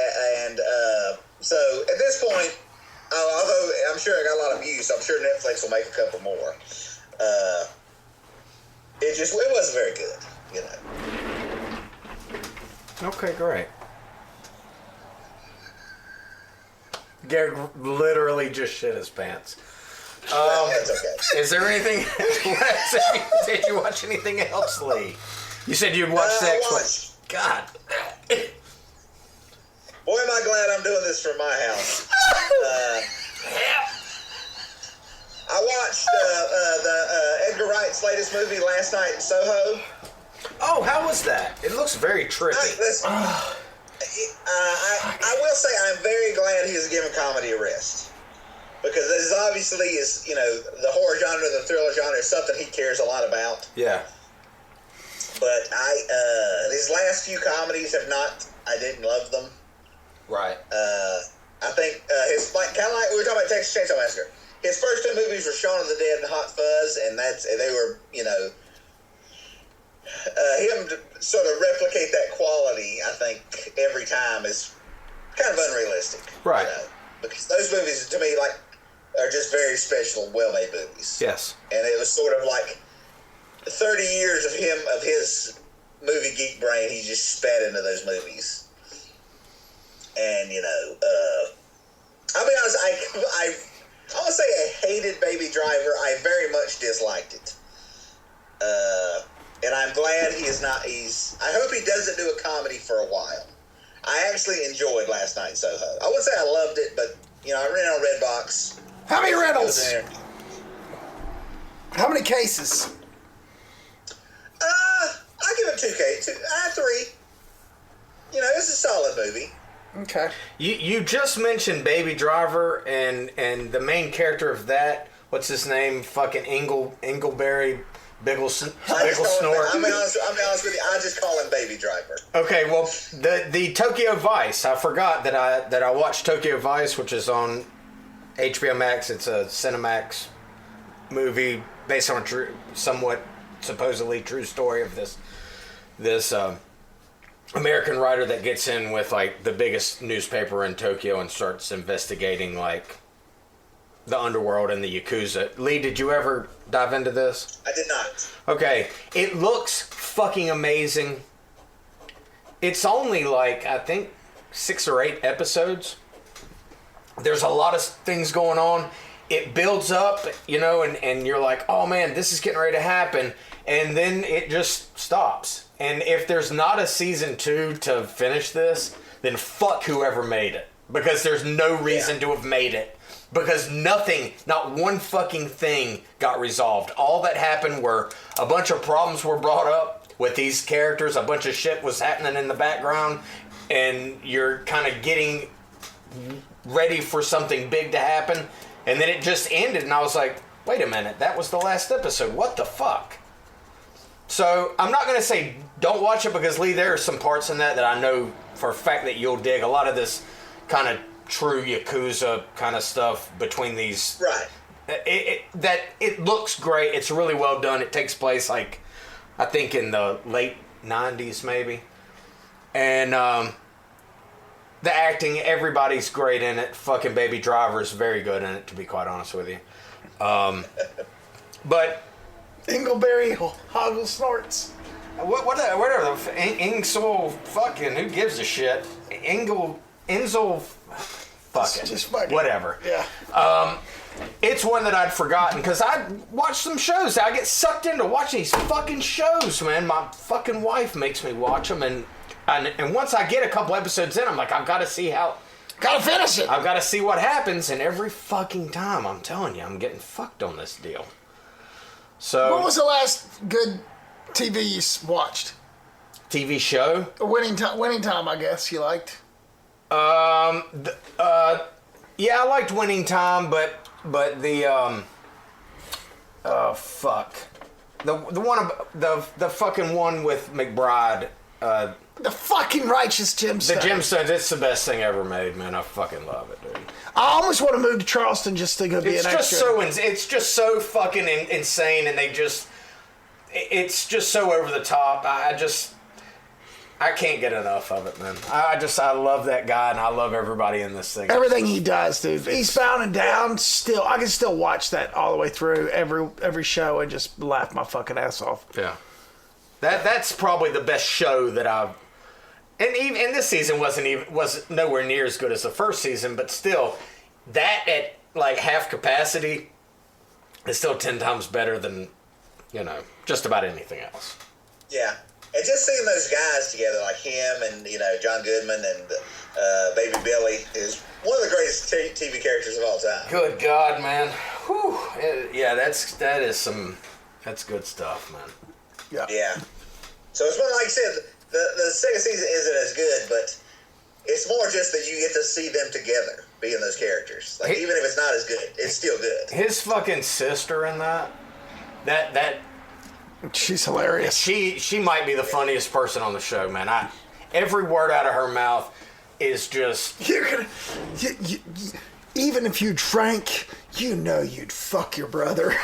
and so at this point, although I'm sure I got a lot of views, so I'm sure Netflix will make a couple more. It wasn't very good, you know. Okay, great. Garrick literally just shit his pants. That's okay. Is there anything else? Did you watch anything else, Lee? You said you'd watch the X-Men. God. Boy, am I glad I'm doing this from my house. I watched the Edgar Wright's latest movie last night in Soho. Oh, how was that? It looks very trippy. I will say I'm very glad he was given comedy a rest. Because this obviously is, you know, the horror genre, the thriller genre is something he cares a lot about. Yeah. But his last few comedies I didn't love them. Right. I think kind of like we were talking about Texas Chainsaw Massacre. His first two movies were Shaun of the Dead and Hot Fuzz, and they were, you know, him to sort of replicate that quality, I think, every time is kind of unrealistic. Right. You know? Because those movies, to me, are just very special, well-made movies. Yes. And it was sort of like 30 years of his movie geek brain, he just spat into those movies. And, you know, I'll be honest, I want to say I hated Baby Driver. I very much disliked it. And I'm glad I hope he doesn't do a comedy for a while. I actually enjoyed last night in Soho. I wouldn't say I loved it, but, you know, I ran on Redbox. How many rentals? How many cases? I'll give it 3. You know, it's a solid movie. Okay. You just mentioned Baby Driver and the main character of that, what's his name? Fucking Ingleberry Hogglesnort. I'll be honest with you, I just call him Baby Driver. Okay, well, the Tokyo Vice, I forgot that I watched Tokyo Vice, which is on HBO Max. It's a Cinemax movie based on a somewhat supposedly true story of this American writer that gets in with like the biggest newspaper in Tokyo and starts investigating like the underworld and the Yakuza. Lee, did you ever dive into this? I did not. Okay, it looks fucking amazing. It's only like, I think, 6 or 8 episodes. There's a lot of things going on. It builds up, you know, and you're like, oh man, this is getting ready to happen. And then it just stops. And if there's not a season 2 to finish this, then fuck whoever made it. Because there's no reason to have made it. Because nothing, not one fucking thing got resolved. All that happened were a bunch of problems were brought up with these characters. A bunch of shit was happening in the background. And you're kind of getting ready for something big to happen. And then it just ended. And I was like, wait a minute. That was the last episode. What the fuck? So I'm not going to say don't watch it because, Lee, there are some parts in that I know for a fact that you'll dig. A lot of this kind of true Yakuza kind of stuff between these. Right. It looks great. It's really well done. It takes place like, I think in the late 90s maybe. And the acting, everybody's great in it. Fucking Baby Driver's very good in it, to be quite honest with you. But Ingleberry Hogglesnorts. whatever. Ingle fucking, who gives a shit? Inzel, fuck it. Just fucking. Whatever. Yeah. It's one that I'd forgotten because I watch some shows. I get sucked into watching these fucking shows, man. My fucking wife makes me watch them, and once I get a couple episodes in, I'm like, I've got to see how. Gotta finish it. I've got to see what happens, and every fucking time, I'm telling you, I'm getting fucked on this deal. So. What was the last good TV you watched? TV show? Winning Time, I guess you liked. Yeah, I liked Winning Time, but the fuck, the fucking one with McBride. The fucking Righteous Gemstones. The Gemstones, it's the best thing ever made, man. I fucking love it, dude. I almost want to move to Charleston just to go be an extra. It's just so fucking insane, and it's just so over the top. I can't get enough of it, man. I love that guy, and I love everybody in this thing. Everything he does, dude. Eastbound and Down, still, I can still watch that all the way through every show and just laugh my fucking ass off. Yeah. That's probably the best show that I've. And even this season wasn't nowhere near as good as the first season, but still, that at like half capacity is still 10 times better than, just about anything else. Yeah. And just seeing those guys together, like him and, John Goodman and Baby Billy, is one of the greatest TV characters of all time. Good God, man. Whew. Yeah, that's good stuff, man. Yeah. Yeah. So it's one, like I said, the second season isn't as good, but it's more just that you get to see them together, being those characters. Like, even if it's not as good, it's still good. His fucking sister in that she's hilarious. She might be the funniest person on the show, man. Every word out of her mouth is just. You're gonna, even if you drank, you'd fuck your brother.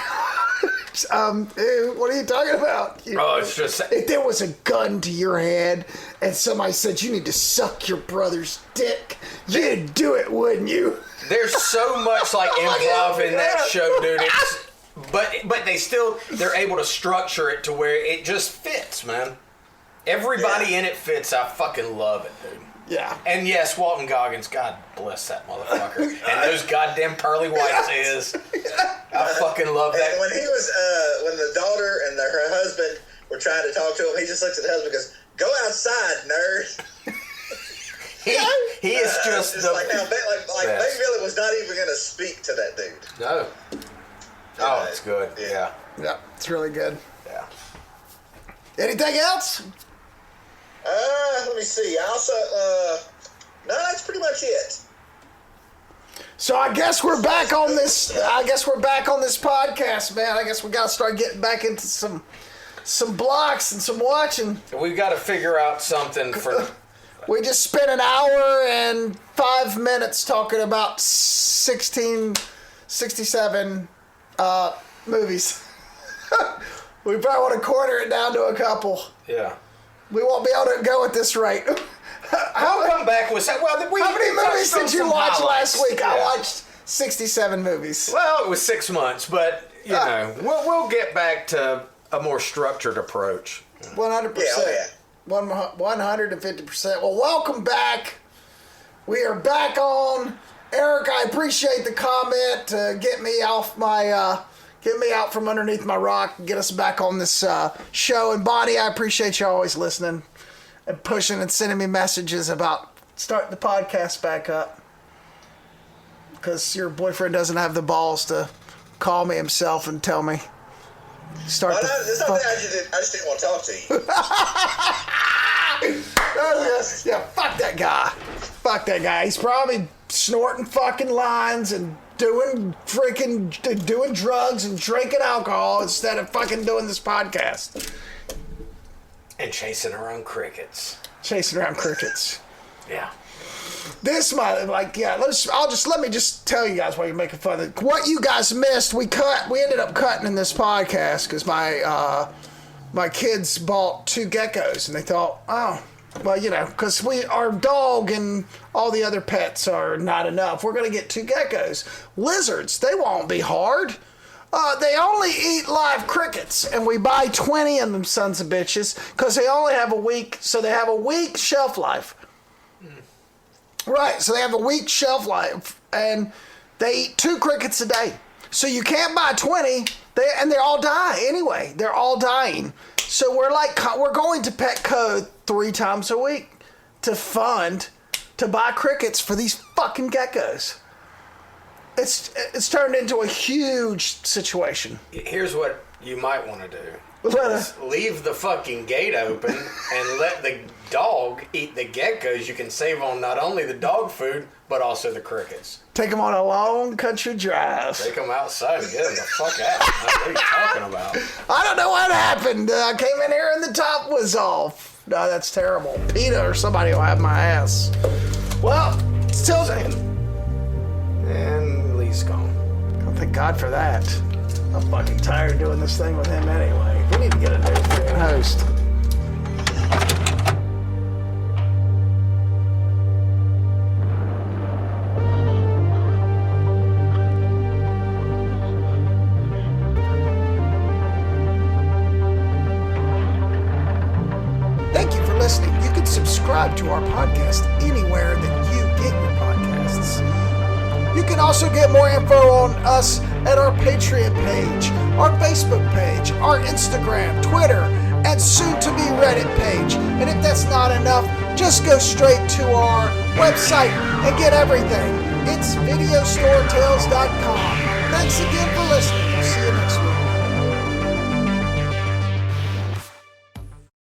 What are you talking about? It's just. If there was a gun to your head and somebody said you need to suck your brother's dick, you'd do it, wouldn't you? There's so much like improv in that show, dude. But they're able to structure it to where it just fits, man. Everybody in it fits. I fucking love it, dude. Yeah. And yes, Walton Goggins, God bless that motherfucker. And those goddamn pearly whites is. I fucking love that. And when he was, when the daughter and her husband were trying to talk to him, he just looks at the husband and goes, "Go outside, nerd." he is just the like Baby Billy was not even going to speak to that dude. No. Oh, it's good. Yeah. Yeah, it's really good. Yeah. Anything else? Let me see. I also, no, that's pretty much it. So I guess we're back on this. Podcast, man. I guess we got to start getting back into some blocks and some watching. We've got to figure out something for. We just spent an hour and 5 minutes talking about 67 movies. We probably want to quarter it down to a couple. Yeah. We won't be able to go at this rate. I'll come back with that. Well, how many movies did you watch last week? Yeah. I watched 67 movies. Well, it was 6 months, but you know, we'll get back to a more structured approach. 100%. Yeah. 150%. Well, welcome back. We are back on. Eric, I appreciate the comment to get me out from underneath my rock and get us back on this show. And Bonnie, I appreciate you always listening and pushing and sending me messages about starting the podcast back up. Because your boyfriend doesn't have the balls to call me himself and tell me. I just didn't want to talk to you. Yeah, fuck that guy. Fuck that guy. He's probably snorting fucking lines and doing drugs and drinking alcohol instead of fucking doing this podcast. And chasing around crickets. Yeah. This might let me just tell you guys while you're making fun of it. What you guys missed, we ended up cutting in this podcast because my kids bought 2 geckos and they thought, oh, well, because our dog and all the other pets are not enough. We're going to get 2 geckos. Lizards, they won't be hard. They only eat live crickets, and we buy 20 of them sons of bitches because they only have a week, so they have a week shelf life. Right, so they have a week shelf life, and they eat 2 crickets a day. So you can't buy 20, and they all die anyway. They're all dying. So we're going to Petco 3 times a week to fund to buy crickets for these fucking geckos. It's turned into a huge situation. Here's what you might want to do. Leave the fucking gate open and let the dog eat the geckos. You can save on not only the dog food, but also the crickets. Take them on a long country drive. Take them outside and get them the fuck out. What are you talking about? I don't know what happened. I came in here and the top was off. No, that's terrible. PETA or somebody will have my ass. Well, still saying. And Lee's gone. Oh, thank God for that. I'm fucking tired of doing this thing with him anyway. We need to get a new freaking host. Thank you for listening. You can subscribe to our podcast anywhere that you get your podcasts. You can also get more info on us at our Patreon page, our Facebook page, our Instagram, Twitter, and soon-to-be Reddit page. And if that's not enough, just go straight to our website and get everything. It's videostorytales.com. Thanks again for listening.